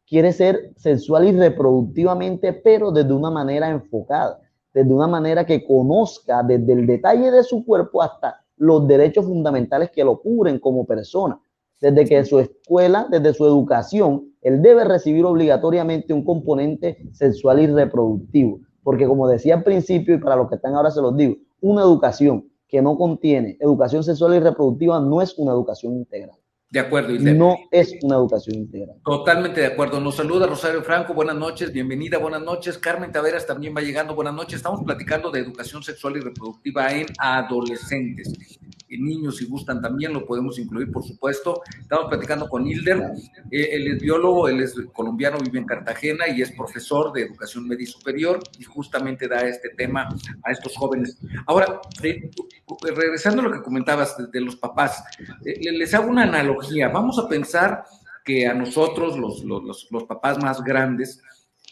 quiere ser sexual y reproductivamente, pero desde una manera enfocada, desde una manera que conozca desde el detalle de su cuerpo hasta los derechos fundamentales que lo cubren como persona. Desde que su escuela, desde su educación, él debe recibir obligatoriamente un componente sexual y reproductivo. Porque como decía al principio, y para los que están ahora se los digo, una educación que no contiene educación sexual y reproductiva no es una educación integral. De acuerdo, Hilder. No es una educación integral. Totalmente de acuerdo. Nos saluda Rosario Franco, buenas noches, bienvenida, buenas noches. Carmen Taveras también va llegando, buenas noches. Estamos platicando de educación sexual y reproductiva en adolescentes. Niños, si gustan también, lo podemos incluir, por supuesto. Estamos platicando con Hilder. Él es biólogo, él es colombiano, vive en Cartagena y es profesor de educación media y superior y justamente da este tema a estos jóvenes. Ahora, regresando a lo que comentabas de los papás, les hago una analogía. Vamos a pensar que a nosotros, los papás más grandes,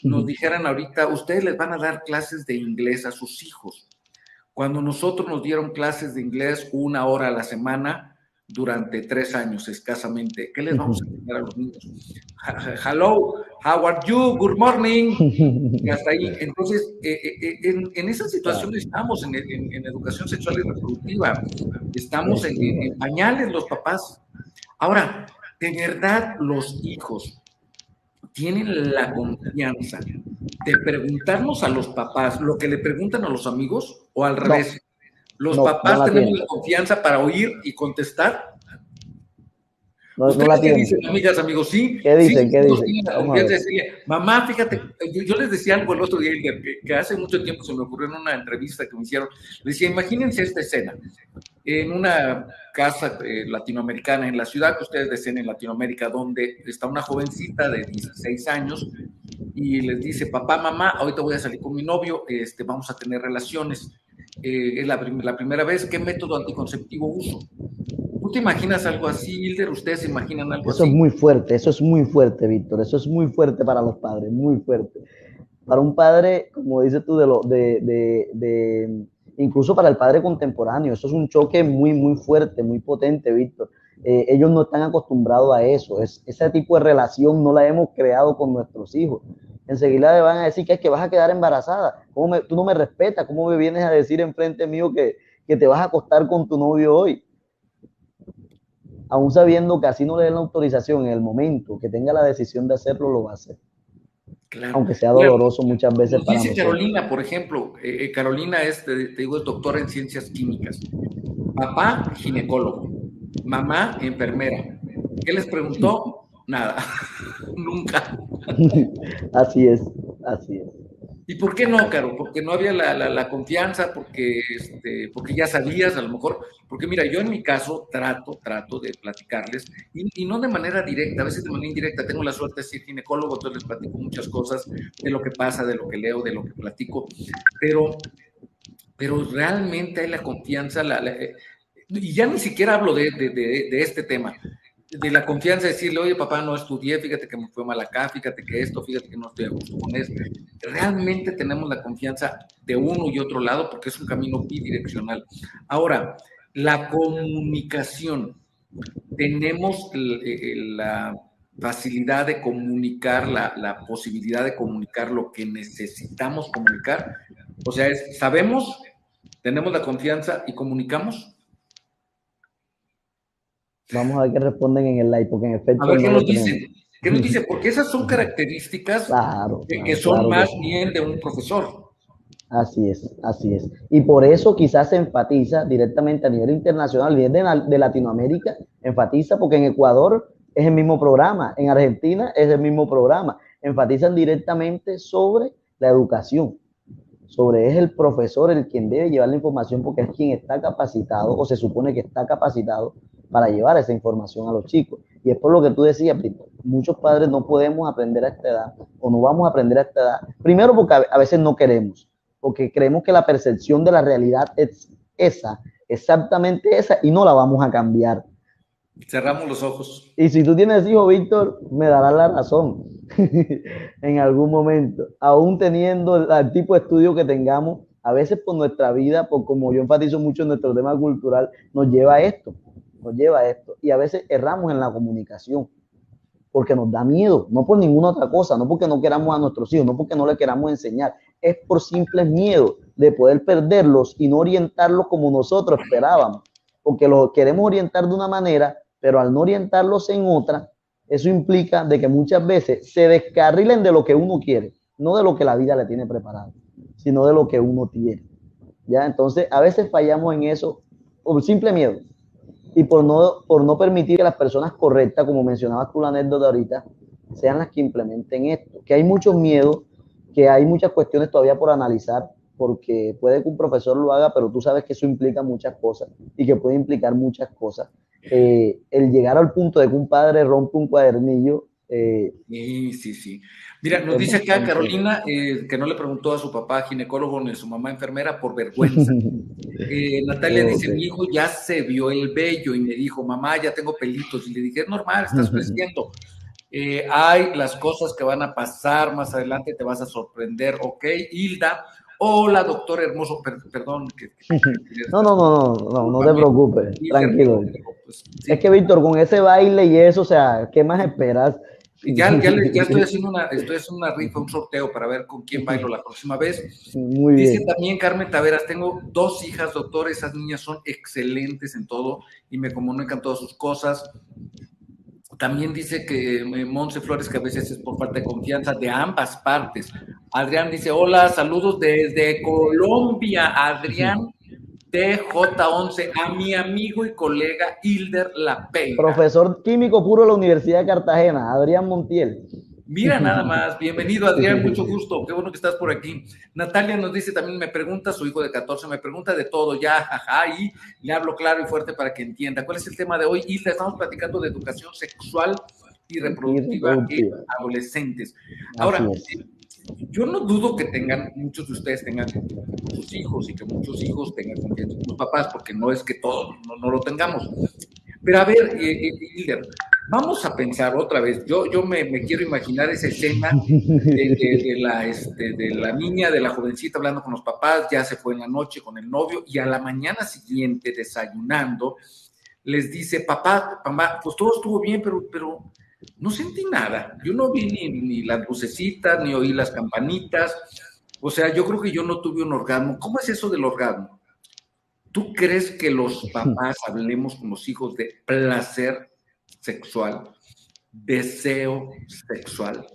nos dijeran ahorita, ustedes les van a dar clases de inglés a sus hijos. Cuando nosotros nos dieron clases de inglés 1 hora a la semana durante 3 años escasamente, ¿qué les vamos a enseñar a los niños? Hello, how are you? Good morning. Y hasta ahí. Entonces, en esa situación estamos en educación sexual y reproductiva. Estamos en pañales los papás. Ahora, de verdad, los hijos tienen la confianza de preguntarnos a los papás lo que le preguntan a los amigos o al revés? Los papás tenemos la confianza para oír y contestar. ¿Ustedes qué dicen, amigas, amigos? Sí, ¿Qué dicen? sí, ¿Qué dicen? tienen la confianza de decirle, mamá, fíjate, yo les decía algo el otro día, que hace mucho tiempo se me ocurrió en una entrevista que me hicieron, les decía, imagínense esta escena, en una casa latinoamericana, en la ciudad que ustedes deseen en Latinoamérica, donde está una jovencita de 16 años y les dice, papá, mamá, ahorita voy a salir con mi novio, vamos a tener relaciones, es la primera vez, ¿qué método anticonceptivo uso? ¿Tú te imaginas algo así, Hilder? ¿Ustedes se imaginan algo así? Eso es muy fuerte, Víctor. Eso es muy fuerte para los padres, muy fuerte. Para un padre, como dices tú, incluso para el padre contemporáneo, eso es un choque muy, muy fuerte, muy potente, Víctor. Ellos no están acostumbrados a eso. Ese tipo de relación no la hemos creado con nuestros hijos. Enseguida le van a decir que es que vas a quedar embarazada. Tú no me respetas? ¿Cómo me vienes a decir enfrente mío que te vas a acostar con tu novio hoy? Aún sabiendo que así no le den la autorización en el momento que tenga la decisión de hacerlo, lo va a hacer. Claro. Aunque sea doloroso muchas veces para nosotros. Dice Carolina, por ejemplo, Carolina te digo, es doctora en ciencias químicas. Papá, ginecólogo. Mamá, enfermera. ¿Qué les preguntó? Nada. Nunca. Así es, así es. ¿Y por qué no, Caro? Porque no había la confianza, porque ya sabías, a lo mejor, porque mira, yo en mi caso trato de platicarles, y no de manera directa, a veces de manera indirecta. Tengo la suerte de ser ginecólogo, entonces les platico muchas cosas de lo que pasa, de lo que leo, de lo que platico, pero realmente hay la confianza, y ya ni siquiera hablo de este tema, de la confianza de decirle, oye, papá, no estudié, fíjate que me fue mal acá, fíjate que esto, fíjate que no estoy a gusto con esto. Realmente tenemos la confianza de uno y otro lado porque es un camino bidireccional. Ahora, la comunicación. Tenemos la facilidad de comunicar, la posibilidad de comunicar lo que necesitamos comunicar. O sea, sabemos, tenemos la confianza y comunicamos. Vamos a ver qué responden en el live, porque en efecto. A ver qué nos dicen. ¿Qué nos dicen? Porque esas son características que son más bien de un profesor. Así es, así es. Y por eso quizás se enfatiza directamente a nivel internacional, a nivel de Latinoamérica, enfatiza porque en Ecuador es el mismo programa, en Argentina es el mismo programa. Enfatizan directamente sobre la educación, es el profesor el quien debe llevar la información porque es quien está capacitado o se supone que está capacitado para llevar esa información a los chicos. Y es por lo que tú decías, muchos padres no podemos aprender a esta edad o no vamos a aprender a esta edad. Primero porque a veces no queremos, porque creemos que la percepción de la realidad es esa, exactamente esa, y no la vamos a cambiar. Cerramos los ojos. Y si tú tienes hijos, Víctor, me darás la razón en algún momento. Aún teniendo el tipo de estudio que tengamos, a veces por nuestra vida, por como yo enfatizo mucho en nuestro tema cultural, nos lleva a esto. Y a veces erramos en la comunicación, porque nos da miedo, no por ninguna otra cosa, no porque no queramos a nuestros hijos, no porque no les queramos enseñar, es por simples miedo de poder perderlos y no orientarlos como nosotros esperábamos, porque los queremos orientar de una manera, pero al no orientarlos en otra, eso implica de que muchas veces se descarrilen de lo que uno quiere, no de lo que la vida le tiene preparado, sino de lo que uno tiene. ¿Ya? Entonces, a veces fallamos en eso por simple miedo y por no permitir que las personas correctas, como mencionabas tú la anécdota ahorita, sean las que implementen esto. Que hay muchos miedos, que hay muchas cuestiones todavía por analizar, porque puede que un profesor lo haga, pero tú sabes que eso implica muchas cosas y que puede implicar muchas cosas. El llegar al punto de que un padre rompe un cuadernillo. Sí. Mira, nos dice acá Carolina que no le preguntó a su papá ginecólogo ni a su mamá enfermera por vergüenza. Natalia dice, mi hijo ya se vio el vello y me dijo, mamá, ya tengo pelitos. Y le dije, es normal, estás creciendo. Hay las cosas que van a pasar más adelante, te vas a sorprender, ¿ok? Hilda, hola, doctor hermoso, perdón. No te preocupes, tranquilo. Pues, sí. Es que, Víctor, con ese baile y eso, o sea, ¿qué más esperas? Ya estoy haciendo una rifa, un sorteo para ver con quién bailo la próxima vez. Muy bien. Dice también Carmen Taveras, tengo 2 hijas, doctor, esas niñas son excelentes en todo y me comunican todas sus cosas. También dice que Monse Flores, que a veces es por falta de confianza de ambas partes. Adrián dice, hola, saludos desde Colombia, Adrián TJ11, a mi amigo y colega Hilder Lapeira. Profesor químico puro de la Universidad de Cartagena, Adrián Montiel. Mira nada más, bienvenido Adrián, mucho gusto, qué bueno que estás por aquí. Natalia nos dice también, me pregunta, su hijo de 14, me pregunta de todo, ya, jaja, y le hablo claro y fuerte para que entienda. ¿Cuál es el tema de hoy? Hilda, estamos platicando de educación sexual y reproductiva en adolescentes. Ahora, yo no dudo que muchos de ustedes tengan sus hijos y que muchos hijos tengan confianza con sus papás, porque no es que todos no lo tengamos. Pero a ver, Hilder, vamos a pensar otra vez. Yo me quiero imaginar esa escena de la niña, de la jovencita hablando con los papás, ya se fue en la noche con el novio y a la mañana siguiente, desayunando, les dice, papá, mamá, pues todo estuvo bien, pero no sentí nada. Yo no vi ni las lucecitas, ni oí las campanitas. O sea, yo creo que yo no tuve un orgasmo. ¿Cómo es eso del orgasmo? ¿Tú crees que los papás hablemos con los hijos de placer sexual, deseo sexual?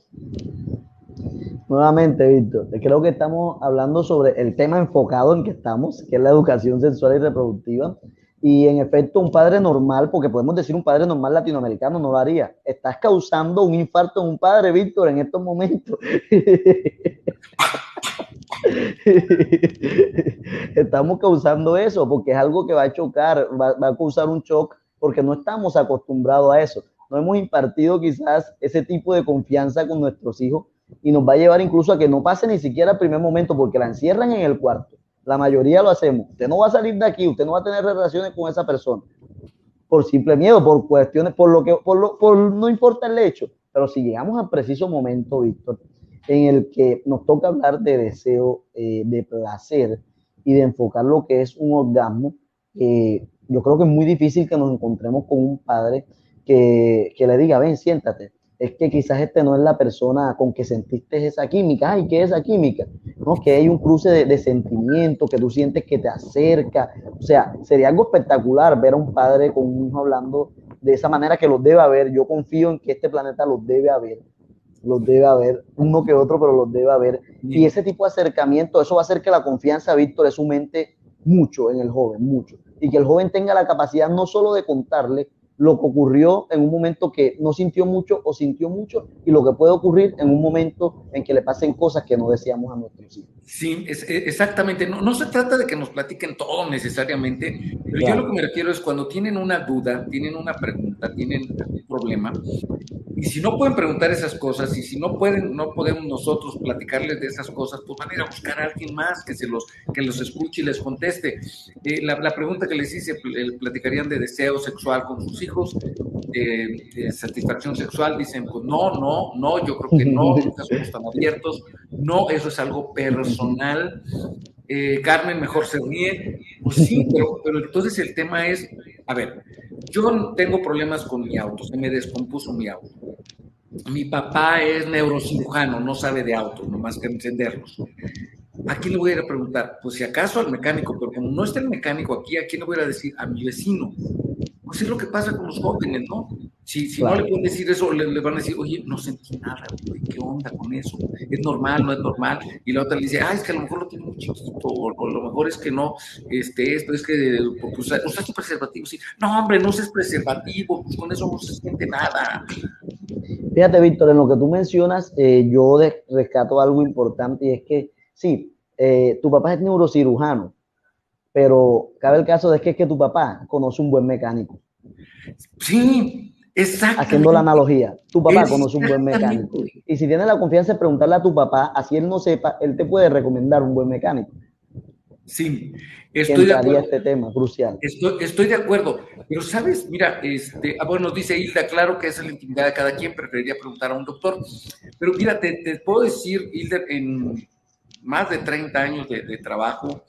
Nuevamente, Víctor, creo que estamos hablando sobre el tema enfocado en que estamos, que es la educación sexual y reproductiva. Y en efecto, un padre normal, porque podemos decir un padre normal latinoamericano, no lo haría. Estás causando un infarto en un padre, Víctor, en estos momentos. Estamos causando eso porque es algo que va a chocar, va a causar un shock porque no estamos acostumbrados a eso. No hemos impartido quizás ese tipo de confianza con nuestros hijos y nos va a llevar incluso a que no pase ni siquiera el primer momento porque la encierran en el cuarto. La mayoría lo hacemos. Usted no va a salir de aquí, usted no va a tener relaciones con esa persona por simple miedo, por cuestiones, no importa el hecho. Pero si llegamos al preciso momento, Víctor, en el que nos toca hablar de deseo, de placer y de enfocar lo que es un orgasmo, yo creo que es muy difícil que nos encontremos con un padre que le diga, ven, siéntate, es que quizás no es la persona con que sentiste esa química. Ay, ¿qué es esa química? No, que hay un cruce de sentimientos, que tú sientes que te acerca. O sea, sería algo espectacular ver a un padre con un hijo hablando de esa manera, que los debe haber. Yo confío en que este planeta los debe haber, uno que otro, pero los debe haber. Y ese tipo de acercamiento, eso va a hacer que la confianza, Víctor, eso aumente mucho en el joven, mucho. Y que el joven tenga la capacidad no solo de contarle lo que ocurrió en un momento que no sintió mucho o sintió mucho, y lo que puede ocurrir en un momento en que le pasen cosas que no deseamos a nuestros hijos. Sí, exactamente. No se trata de que nos platiquen todo necesariamente, pero claro, yo lo que me refiero es cuando tienen una duda, tienen una pregunta, tienen un problema, y si no pueden preguntar esas cosas, y si no podemos nosotros platicarles de esas cosas, pues van a ir a buscar a alguien más que los escuche y les conteste. La pregunta que les hice, ¿platicarían de deseo sexual con sus hijos? De satisfacción sexual, dicen, pues no, yo creo que no, nunca somos tan abiertos, no, eso es algo personal. Carmen mejor se ríe, pues sí, pero entonces el tema es, a ver, yo tengo problemas con mi auto, se me descompuso mi auto. Mi papá es neurocirujano, no sabe de autos, nomás que encenderlos. ¿A quién le voy a ir a preguntar? Pues si acaso al mecánico, pero como no está el mecánico aquí, ¿a quién le voy a ir a decir? A mi vecino. Pues es lo que pasa con los jóvenes, ¿no? Si claro, no le pueden decir eso, le van a decir, oye, no sentí nada, güey, ¿qué onda con eso? ¿Es normal, no es normal? Y la otra le dice, es que a lo mejor lo tiene muy chiquito, o a lo mejor es que no, esto es que, porque usaste preservativo, sí. No, hombre, no uses preservativo, pues con eso no se siente nada. Fíjate, Víctor, en lo que tú mencionas, yo rescato algo importante, y es que, sí, tu papá es neurocirujano, pero cabe el caso de que tu papá conoce un buen mecánico. Sí, exactamente. Haciendo la analogía, tu papá conoce un buen mecánico. Y si tienes la confianza de preguntarle a tu papá, así él no sepa, él te puede recomendar un buen mecánico. Sí, estoy de acuerdo. Este tema crucial. Estoy de acuerdo, pero sabes, mira, bueno, nos dice Hilda, claro que esa es la intimidad de cada quien, preferiría preguntar a un doctor, pero mira, te puedo decir, Hilda, en más de 30 años de trabajo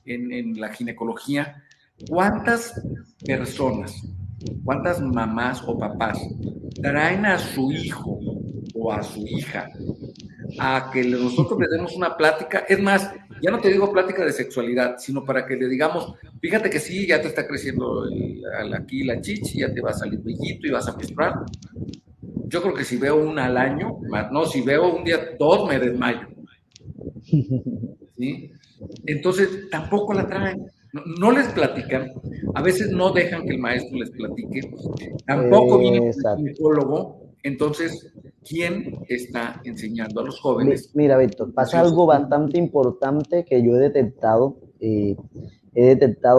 en la ginecología, ¿cuántas personas, cuántas mamás o papás traen a su hijo o a su hija a que nosotros le demos una plática? Es más, Ya no te digo plática de sexualidad, sino para que le digamos, fíjate que sí, ya te está creciendo aquí la chichi, ya te va a salir bellito y vas a menstruar. Yo creo que si veo una al año, no, si veo un día, dos, me desmayo. ¿Sí? Entonces, tampoco la traen. No, no les platican, a veces no dejan que el maestro les platique, tampoco viene con el Exacto. ginecólogo. Entonces, ¿quién está enseñando a los jóvenes Mira, Víctor, pasa educación algo sexual? bastante importante que yo he detectado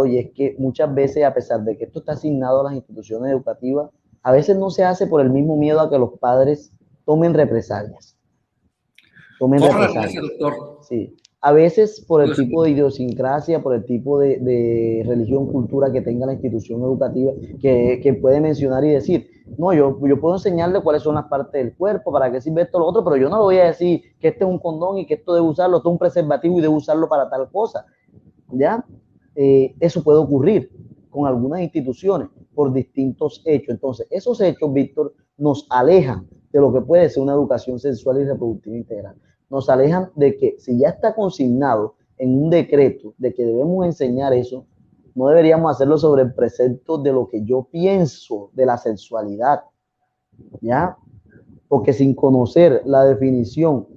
y es que muchas veces, a pesar de que esto está asignado a las instituciones educativas, a veces no se hace por el mismo miedo a que los padres tomen represalias. Tomen Corran ese represalias. doctor. Sí. A veces por el Dios tipo mío. de idiosincrasia, por el tipo de religión, cultura que tenga la institución educativa, que puede mencionar y decir, no, yo puedo enseñarle cuáles son las partes del cuerpo, para qué sirve esto, lo otro, pero yo no le voy a decir que este es un condón y que esto debe usarlo, esto es un preservativo y debe usarlo para tal cosa. ¿Ya? Eso puede ocurrir con algunas instituciones por distintos hechos. Entonces, esos hechos, Víctor, nos alejan de lo que puede ser una educación sexual y reproductiva integral. Nos alejan de que si ya está consignado en un decreto de que debemos enseñar eso, no deberíamos hacerlo sobre el precepto de lo que yo pienso de la sexualidad, ¿ya? Porque sin conocer la definición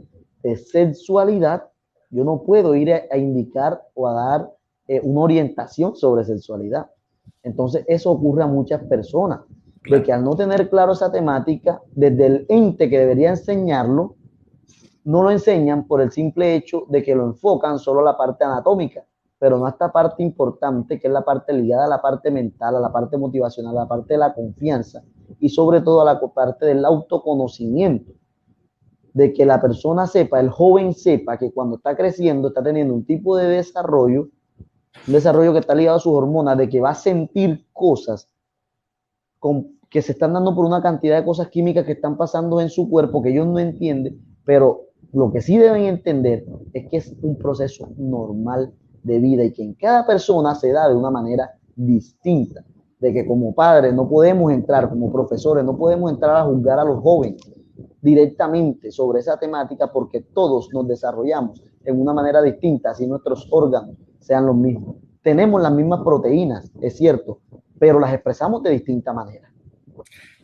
de sexualidad, yo no puedo ir a indicar o a dar una orientación sobre sexualidad. Entonces, eso ocurre a muchas personas, de que Claro. al no tener claro esa temática, desde el ente que debería enseñarlo, no lo enseñan por el simple hecho de que lo enfocan solo a la parte anatómica, pero no a esta parte importante que es la parte ligada a la parte mental, a la parte motivacional, a la parte de la confianza y sobre todo a la parte del autoconocimiento, de que la persona sepa, el joven sepa que cuando está creciendo está teniendo un tipo de desarrollo, un desarrollo que está ligado a sus hormonas, de que va a sentir cosas que se están dando por una cantidad de cosas químicas que están pasando en su cuerpo que ellos no entienden, pero lo que sí deben entender es que es un proceso normal de vida y que en cada persona se da de una manera distinta, de que como padres no podemos entrar, como profesores no podemos entrar a juzgar a los jóvenes directamente sobre esa temática porque todos nos desarrollamos en una manera distinta, si nuestros órganos sean los mismos. Tenemos las mismas proteínas, es cierto, pero las expresamos de distinta manera.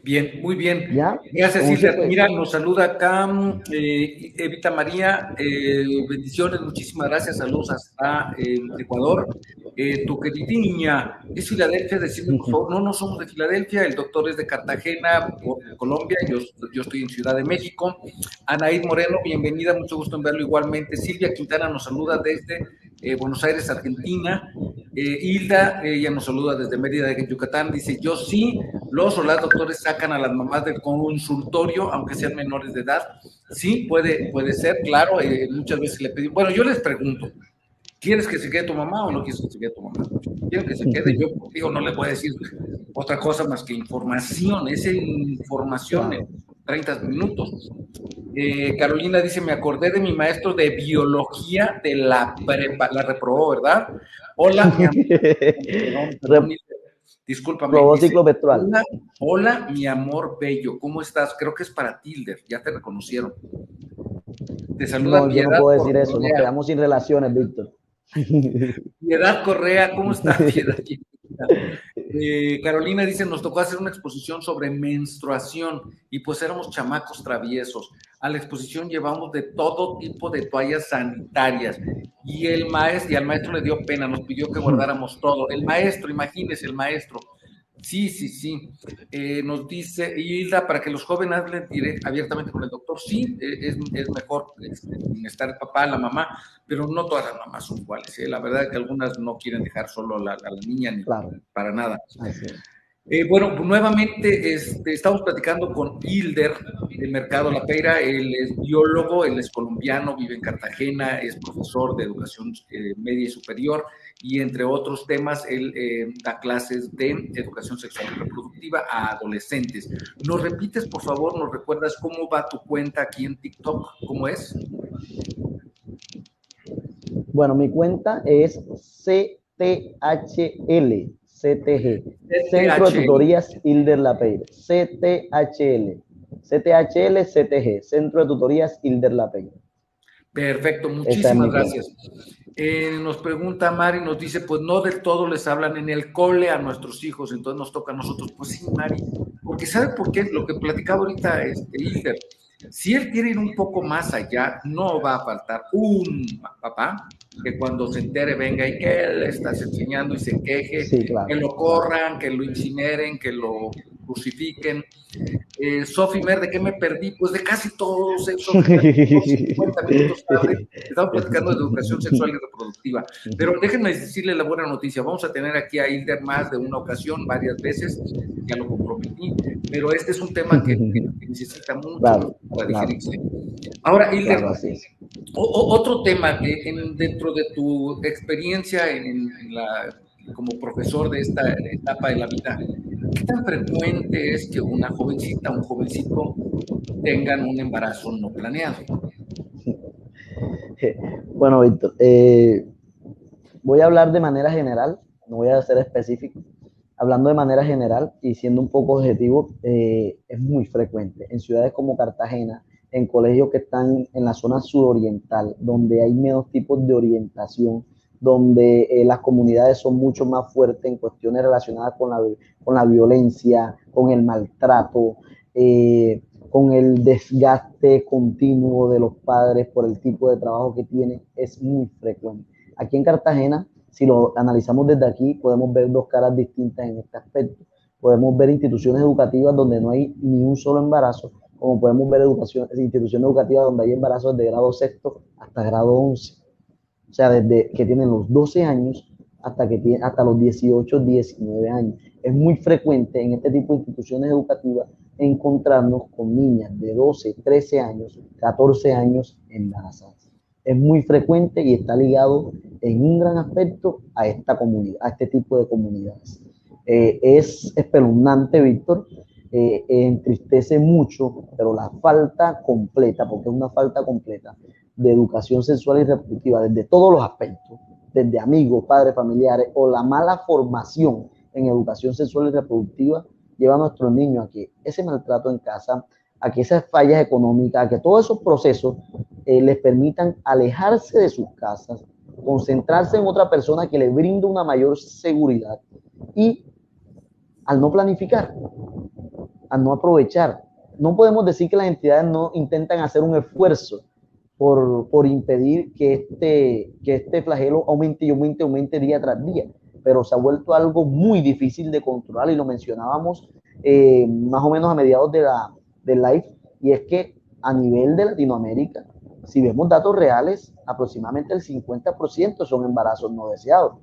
Bien, muy bien. ¿Ya? Gracias, Entonces, Silvia. pues, Mira, nos saluda acá Evita María. Bendiciones, muchísimas gracias. Saludos hasta Ecuador. Tu querida niña es Filadelfia. Decime, por favor, no, no somos de Filadelfia. El doctor es de Cartagena, Colombia. Yo estoy en Ciudad de México. Anaid Moreno, bienvenida. Mucho gusto en verlo igualmente. Silvia Quintana nos saluda desde Buenos Aires, Argentina. Hilda, ella nos saluda desde Mérida, de Yucatán. Dice, yo sí, los o las doctores sacan a las mamás del consultorio, aunque sean menores de edad. Sí, puede ser, claro. Muchas veces le pedimos, bueno, yo les pregunto, ¿quieres que se quede tu mamá o no quieres que se quede tu mamá? Quiero que se quede, yo digo, no le voy a decir otra cosa más que información, es información en claro. 30 minutos. Carolina dice, me acordé de mi maestro de biología de la prepa, la reprobó, ¿verdad? Hola, mi amor, perdón, discúlpame, Robot dice, ciclopestrual. hola, mi amor bello, ¿cómo estás? Creo que es para Tilder, ya te reconocieron. Te saluda No, yo no Piedad puedo decir eso. Nos Correa. quedamos sin relaciones, Víctor. Piedad Correa, ¿cómo está Piedad? Carolina dice, nos tocó hacer una exposición sobre menstruación y pues éramos chamacos traviesos. A la exposición llevamos de todo tipo de toallas sanitarias y al maestro le dio pena, nos pidió que guardáramos todo. El maestro, imagínese el maestro. Sí, sí, sí. Nos dice Hilda, para que los jóvenes hablen abiertamente con el doctor, sí, es mejor estar el papá, la mamá, pero no todas las mamás son iguales. La verdad es que algunas no quieren dejar solo a la niña ni Claro. para nada. Así es. Bueno, nuevamente estamos platicando con Hilder de Mercado La Peira. Él es biólogo, él es colombiano, vive en Cartagena, es profesor de educación media y superior y entre otros temas, él da clases de educación sexual y reproductiva a adolescentes. ¿Nos repites, por favor, nos recuerdas cómo va tu cuenta aquí en TikTok? ¿Cómo es? Bueno, mi cuenta es CTHL, CTG, Centro de THL. Tutorías Hilder Lapeire. CTHL, CTHL, CTG, Centro de Tutorías Hilder Lapeire. Perfecto, Esa es muchísimas mi pregunta. gracias. Nos pregunta Mari, nos dice, pues no del todo les hablan en el cole a nuestros hijos, entonces nos toca a nosotros. Pues sí, Mari, porque ¿sabe por qué? Lo que platicaba ahorita Hilder, si él quiere ir un poco más allá, no va a faltar un papá que cuando se entere venga y que le estás enseñando y se queje, Sí, que claro, lo claro. corran, que lo incineren, que lo crucifiquen. Sofi Mer, ¿de qué me perdí? Pues de casi todos, Sofi Mer, 50 minutos tarde. Estamos platicando de educación sexual y reproductiva. Pero déjenme decirle la buena noticia. Vamos a tener aquí a Hilder más de una ocasión, varias veces, ya lo comprometí, pero este es un tema que necesita mucho Claro, tiempo para claro, digerirse. Ahora, claro, Hilder, así es. otro tema que dentro de tu experiencia como profesor de esta etapa de la vida, ¿qué tan frecuente es que una jovencita, un jovencito tengan un embarazo no planeado? Bueno, Víctor, voy a hablar de manera general, no voy a ser específico. Hablando de manera general y siendo un poco objetivo, es muy frecuente en ciudades como Cartagena, en colegios que están en la zona suroriental, donde hay menos tipos de orientación, donde las comunidades son mucho más fuertes en cuestiones relacionadas con la violencia, con el maltrato, con el desgaste continuo de los padres por el tipo de trabajo que tienen, es muy frecuente. Aquí en Cartagena, si lo analizamos desde aquí, podemos ver dos caras distintas en este aspecto. Podemos ver instituciones educativas donde no hay ni un solo embarazo, como podemos ver instituciones educativas donde hay embarazos de grado sexto hasta grado 11. O sea, desde que tienen los 12 años hasta los 18, 19 años. Es muy frecuente en este tipo de instituciones educativas encontrarnos con niñas de 12, 13 años, 14 años embarazadas. Es muy frecuente y está ligado en un gran aspecto a esta comunidad, a este tipo de comunidades. Es espeluznante, Víctor, entristece mucho, pero la falta completa, porque es una falta completa de educación sexual y reproductiva desde todos los aspectos, desde amigos, padres, familiares, o la mala formación en educación sexual y reproductiva lleva a nuestros niños a que ese maltrato en casa, a que esas fallas económicas, a que todos esos procesos les permitan alejarse de sus casas, concentrarse en otra persona que les brinde una mayor seguridad y al no planificar, al no aprovechar. No podemos decir que las entidades no intentan hacer un esfuerzo por impedir que este flagelo aumente y aumente, aumente día tras día, pero se ha vuelto algo muy difícil de controlar y lo mencionábamos más o menos a mediados del live, y es que a nivel de Latinoamérica, si vemos datos reales, aproximadamente el 50% son embarazos no deseados.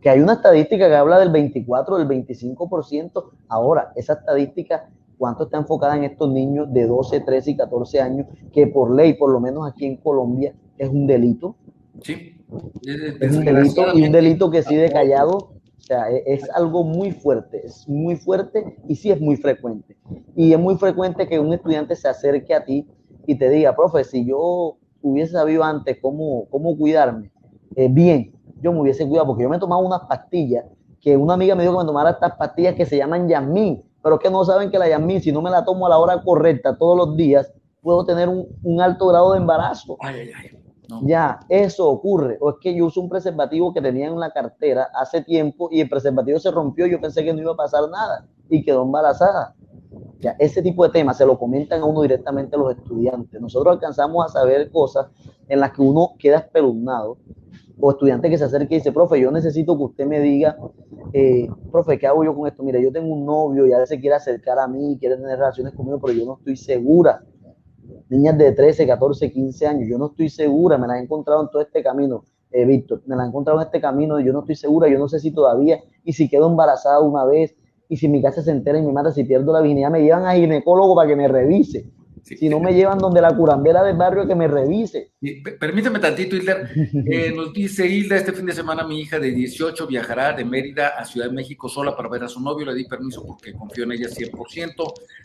Que hay una estadística que habla del 24, del 25%. Ahora, esa estadística, ¿cuánto está enfocada en estos niños de 12, 13 y 14 años, que por ley, por lo menos aquí en Colombia, es un delito? Sí, Es un delito y un desgraciadamente, delito que sigue callado. O sea, es algo muy fuerte, es muy fuerte y sí es muy frecuente. Y es muy frecuente que un estudiante se acerque a ti y te diga, profe, si yo hubiese sabido antes cómo cuidarme, bien, yo me hubiese cuidado, porque yo me he tomado unas pastillas, que una amiga me dijo que me tomara estas pastillas que se llaman Yasmin, pero es que no saben que la Yasmin, si no me la tomo a la hora correcta todos los días, puedo tener un alto grado de embarazo. Ay, ay, ay. No. Ya, eso ocurre. O es que yo uso un preservativo que tenía en la cartera hace tiempo y el preservativo se rompió, yo pensé que no iba a pasar nada y quedó embarazada. Ya, ese tipo de temas se lo comentan a uno directamente a los estudiantes. Nosotros alcanzamos a saber cosas en las que uno queda espeluznado, o estudiante que se acerque y dice, profe, yo necesito que usted me diga, profe, ¿qué hago yo con esto? Mira, yo tengo un novio y a él se quiere acercar a mí, quiere tener relaciones conmigo, pero yo no estoy segura. Niñas de 13, 14, 15 años, yo no estoy segura, me las he encontrado en todo este camino, Víctor, me las he encontrado en este camino, yo no estoy segura, yo no sé si todavía, y si quedo embarazada una vez, y si mi casa se entera y me mata, si pierdo la virginidad, me llevan a ginecólogo para que me revise. Sí. Si no me llevan donde la curambera del barrio que me revise. Sí, permíteme tantito, Hilda. Nos dice Hilda, este fin de semana mi hija de 18 viajará de Mérida a Ciudad de México sola para ver a su novio. Le di permiso porque confío en ella 100%.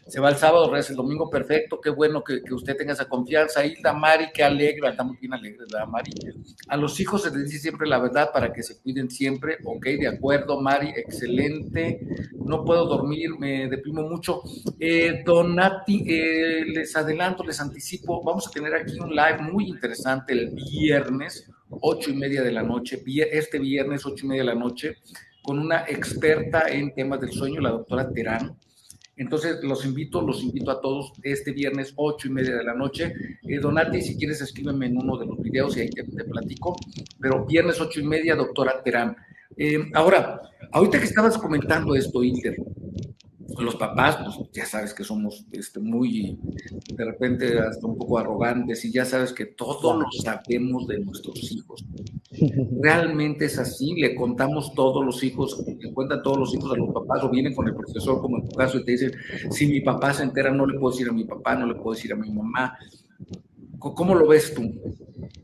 Se va el sábado, regresa el domingo, perfecto. Qué bueno que usted tenga esa confianza. Hilda, Mari, qué alegre, estamos bien alegres, ¿verdad, Mari? A los hijos se les dice siempre la verdad para que se cuiden siempre. Ok, de acuerdo, Mari, excelente. No puedo dormir, me deprimo mucho. Donati, les adelanto, les anticipo, vamos a tener aquí un live muy interesante el viernes, 8:30 de la noche, este viernes, 8:30 de la noche, con una experta en temas del sueño, la doctora Terán. Entonces, los invito a todos este viernes, 8:30 de la noche. Donati, si quieres, escríbeme en uno de los videos y ahí te platico. Pero viernes, 8:30, doctora Terán. Ahora, ahorita que estabas comentando esto, Inter, los papás, pues ya sabes que somos muy, de repente, hasta un poco arrogantes y ya sabes que todo lo sabemos de nuestros hijos. Realmente es así, le contamos todos los hijos, le cuentan todos los hijos a los papás o vienen con el profesor como en tu caso y te dicen, si mi papá se entera no le puedo decir a mi papá, no le puedo decir a mi mamá. ¿Cómo lo ves tú?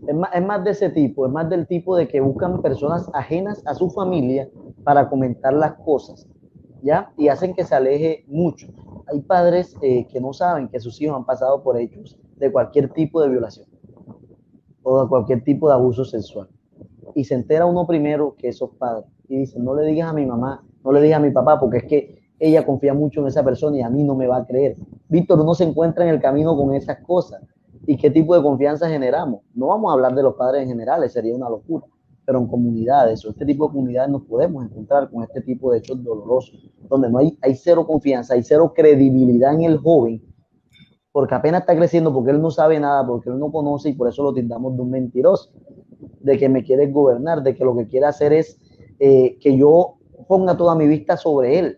Es más de ese tipo, es más del tipo de que buscan personas ajenas a su familia para comentar las cosas, ¿ya? Y hacen que se aleje mucho. Hay padres que no saben que sus hijos han pasado por hechos de cualquier tipo de violación o de cualquier tipo de abuso sexual. Y se entera uno primero que esos padres. Y dicen, no le digas a mi mamá, no le digas a mi papá, porque es que ella confía mucho en esa persona y a mí no me va a creer. Víctor, uno se encuentra en el camino con esas cosas. ¿Y qué tipo de confianza generamos? No vamos a hablar de los padres en general, sería una locura, pero en comunidades o este tipo de comunidades nos podemos encontrar con este tipo de hechos dolorosos, donde no hay cero confianza, hay cero credibilidad en el joven, porque apenas está creciendo, porque él no sabe nada, porque él no conoce y por eso lo tildamos de un mentiroso, de que me quiere gobernar, de que lo que quiere hacer es que yo ponga toda mi vista sobre él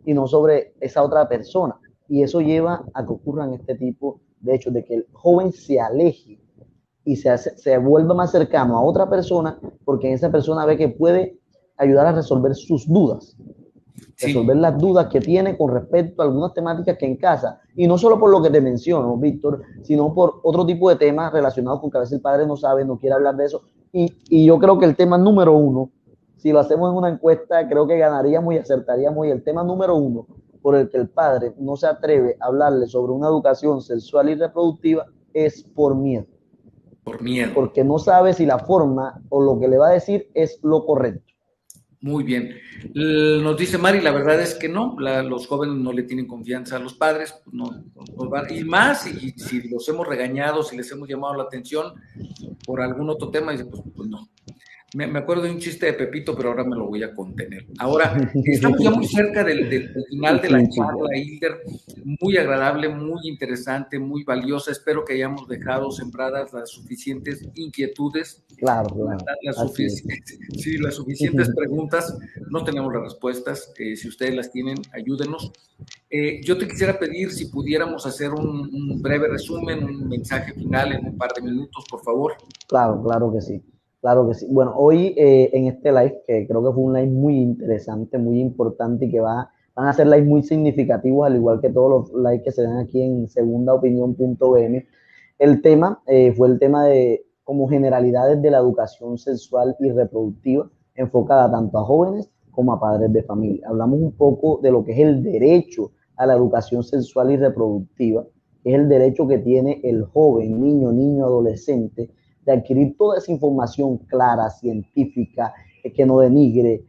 y no sobre esa otra persona. Y eso lleva a que ocurran este tipo de hechos, de que el joven se aleje y se vuelva más cercano a otra persona porque en esa persona ve que puede ayudar a resolver sus dudas. Resolver sí, las dudas que tiene con respecto a algunas temáticas que en casa, y no solo por lo que te menciono, Víctor, sino por otro tipo de temas relacionados con que a veces el padre no sabe, no quiere hablar de eso, y yo creo que el tema número uno, si lo hacemos en una encuesta, creo que ganaríamos y acertaríamos, y el tema número uno por el que el padre no se atreve a hablarle sobre una educación sexual y reproductiva es por miedo. Por miedo. Porque no sabe si la forma o lo que le va a decir es lo correcto. Muy bien. Nos dice Mari, la verdad es que no, los jóvenes no le tienen confianza a los padres, y más, y si los hemos regañado, si les hemos llamado la atención por algún otro tema, dice, pues no. Me acuerdo de un chiste de Pepito, pero ahora me lo voy a contener. Ahora, estamos ya muy cerca del final de la charla, Hilder, muy agradable, muy interesante, muy valiosa. Espero que hayamos dejado sembradas las suficientes inquietudes. Claro. Las suficientes preguntas. No tenemos las respuestas. Si ustedes las tienen, ayúdenos. Yo te quisiera pedir si pudiéramos hacer un breve resumen, un mensaje final en un par de minutos, por favor. Claro que sí. Claro que sí. Bueno, hoy en este live, que creo que fue un live muy interesante, muy importante y que van a ser lives muy significativos, al igual que todos los lives que se dan aquí en segundaopinión.bm. El tema fue el tema de como generalidades de la educación sexual y reproductiva, enfocada tanto a jóvenes como a padres de familia. Hablamos un poco de lo que es el derecho a la educación sexual y reproductiva, que es el derecho que tiene el joven, niño, adolescente, de adquirir toda esa información clara, científica, que no denigre,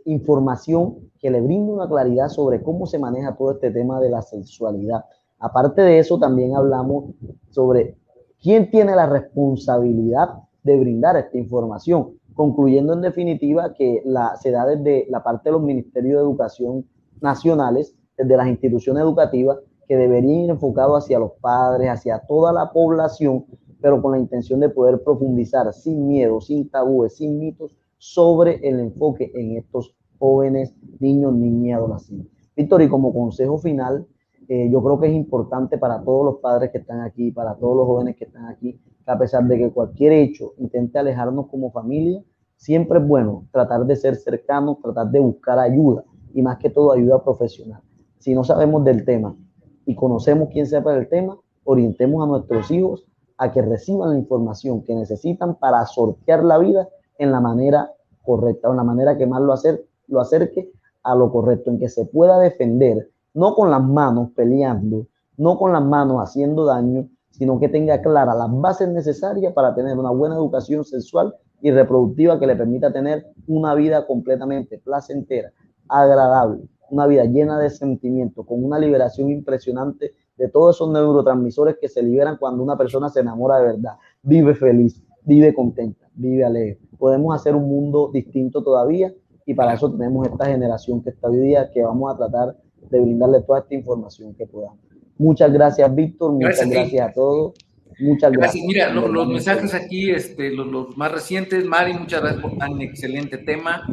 información que le brinde una claridad sobre cómo se maneja todo este tema de la sexualidad. Aparte de eso, también hablamos sobre quién tiene la responsabilidad de brindar esta información, concluyendo en definitiva que se da desde la parte de los ministerios de educación nacionales, desde las instituciones educativas, que deberían ir enfocados hacia los padres, hacia toda la población, pero con la intención de poder profundizar sin miedo, sin tabúes, sin mitos, sobre el enfoque en estos jóvenes, niños, niñas y adolescentes. Víctor, y como consejo final, yo creo que es importante para todos los padres que están aquí, para todos los jóvenes que están aquí, que a pesar de que cualquier hecho intente alejarnos como familia, siempre es bueno tratar de ser cercanos, tratar de buscar ayuda, y más que todo ayuda profesional. Si no sabemos del tema y conocemos quién sepa del tema, orientemos a nuestros hijos a que reciban la información que necesitan para sortear la vida en la manera correcta, o en la manera que más lo acerque a lo correcto, en que se pueda defender, no con las manos peleando, no con las manos haciendo daño, sino que tenga claras las bases necesarias para tener una buena educación sexual y reproductiva que le permita tener una vida completamente placentera, agradable, una vida llena de sentimientos, con una liberación impresionante de todos esos neurotransmisores que se liberan cuando una persona se enamora de verdad, vive feliz, vive contenta, vive alegre. Podemos hacer un mundo distinto todavía y para eso tenemos esta generación que está hoy día, que vamos a tratar de brindarle toda esta información que podamos. Muchas gracias, Víctor, muchas gracias a todos. Muchas gracias. Mira, los mensajes aquí, los más recientes, Mari, muchas gracias por tan excelente tema,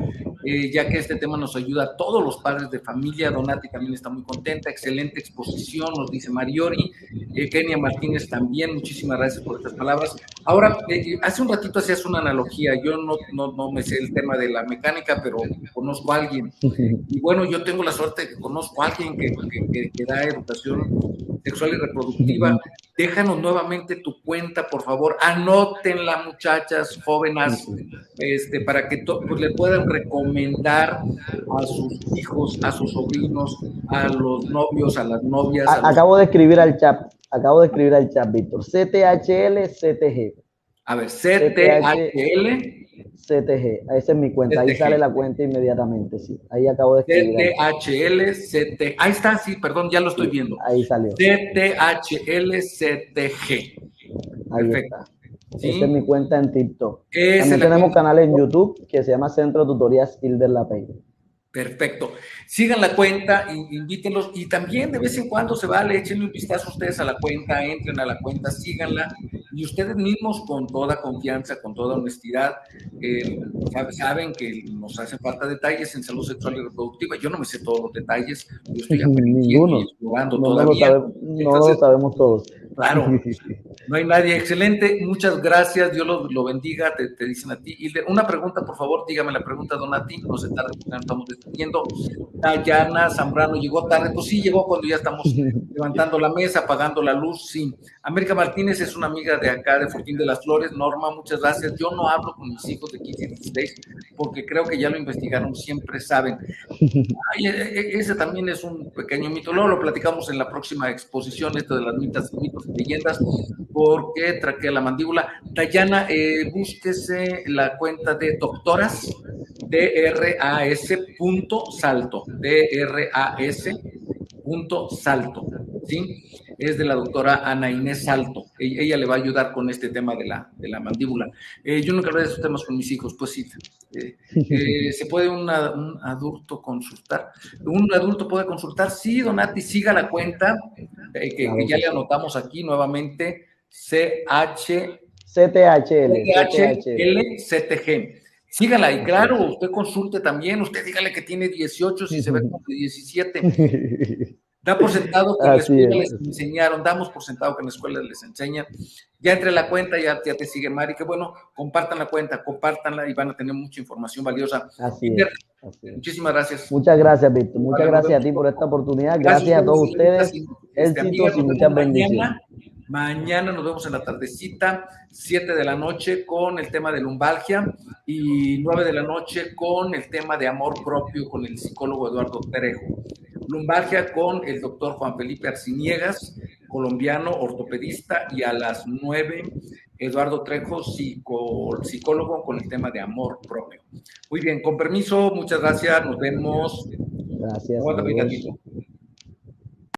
ya que este tema nos ayuda a todos los padres de familia. Donati también está muy contenta, excelente exposición, nos dice Mariori, Kenia Martínez también, muchísimas gracias por estas palabras. Ahora, hace un ratito hacías una analogía, yo no me sé el tema de la mecánica, pero conozco a alguien, y bueno, yo tengo la suerte de que conozco a alguien que da educación sexual y reproductiva. Déjanos nuevamente tu cuenta, por favor, anótenla, muchachas, jóvenes, para que pues, le puedan recomendar a sus hijos, a sus sobrinos, a los novios, a las novias. Acabo de escribir al chat, Víctor. CTHL-CTG. A ver, CTHL. CTG, esa es mi cuenta, ahí sale la cuenta inmediatamente, sí, ahí acabo de escribir. CTHL, ahí está, sí, perdón, ya lo estoy viendo. Ahí salió. CTHL-CTG. Ahí está. ¿Sí? Esa es mi cuenta en TikTok. También tenemos canal en YouTube que se llama Centro Tutorías Hilder Lapey. Perfecto. Sigan la cuenta, invítenlos y también de vez en cuando se vale, échenle un vistazo ustedes a la cuenta, entren a la cuenta, síganla y ustedes mismos con toda confianza, con toda honestidad, saben que nos hacen falta detalles en salud sexual y reproductiva. Yo no me sé todos los detalles, yo estoy aprendiendo y explorando todavía. No lo sabemos todos. Claro, no hay nadie. Excelente, muchas gracias, Dios lo bendiga, te dicen a ti. Hilder, una pregunta, por favor, dígame la pregunta, Donati, no se tarde, estamos despidiendo. Dayana Zambrano, ¿llegó tarde? Pues sí, llegó cuando ya estamos levantando la mesa, apagando la luz, sí. América Martínez es una amiga de acá, de Fortín de las Flores. Norma, muchas gracias. Yo no hablo con mis hijos de 15 y 16 porque creo que ya lo investigaron, siempre saben. Ay, ese también es un pequeño mito, luego lo platicamos en la próxima exposición, esto de las mitos y leyendas, porque traquea la mandíbula. Dayana, búsquese la cuenta de doctoras, DRAS.salto, DRAS.salto, ¿sí? Es de la doctora Ana Inés Salto. Ella le va a ayudar con este tema de la mandíbula. Yo nunca hablé de esos temas con mis hijos, pues sí. ¿Se puede un adulto consultar? ¿Un adulto puede consultar? Sí, Donati, siga la cuenta, que ya le anotamos aquí nuevamente, CTHL-CTG. Sígala y claro, usted consulte también, usted dígale que tiene 18 si se ve como de 17. Da por sentado que en la escuela les enseñaron, damos por sentado que en la escuela les enseñan. Ya entre la cuenta, ya te sigue Mari, que bueno, compartan la cuenta, compártanla y van a tener mucha información valiosa. Así es. Muchísimas gracias. Muchas gracias, Víctor. Muchas gracias a ti por esta oportunidad. Gracias a todos ustedes. Éxitos y muchas bendiciones. Mañana nos vemos en la tardecita, 7 de la noche con el tema de lumbalgia y 9 de la noche con el tema de amor propio con el psicólogo Eduardo Trejo. Lumbalgia con el doctor Juan Felipe Arciniegas, colombiano, ortopedista, y a las 9, Eduardo Trejo, psicólogo con el tema de amor propio. Muy bien, con permiso, muchas gracias, nos vemos. Gracias.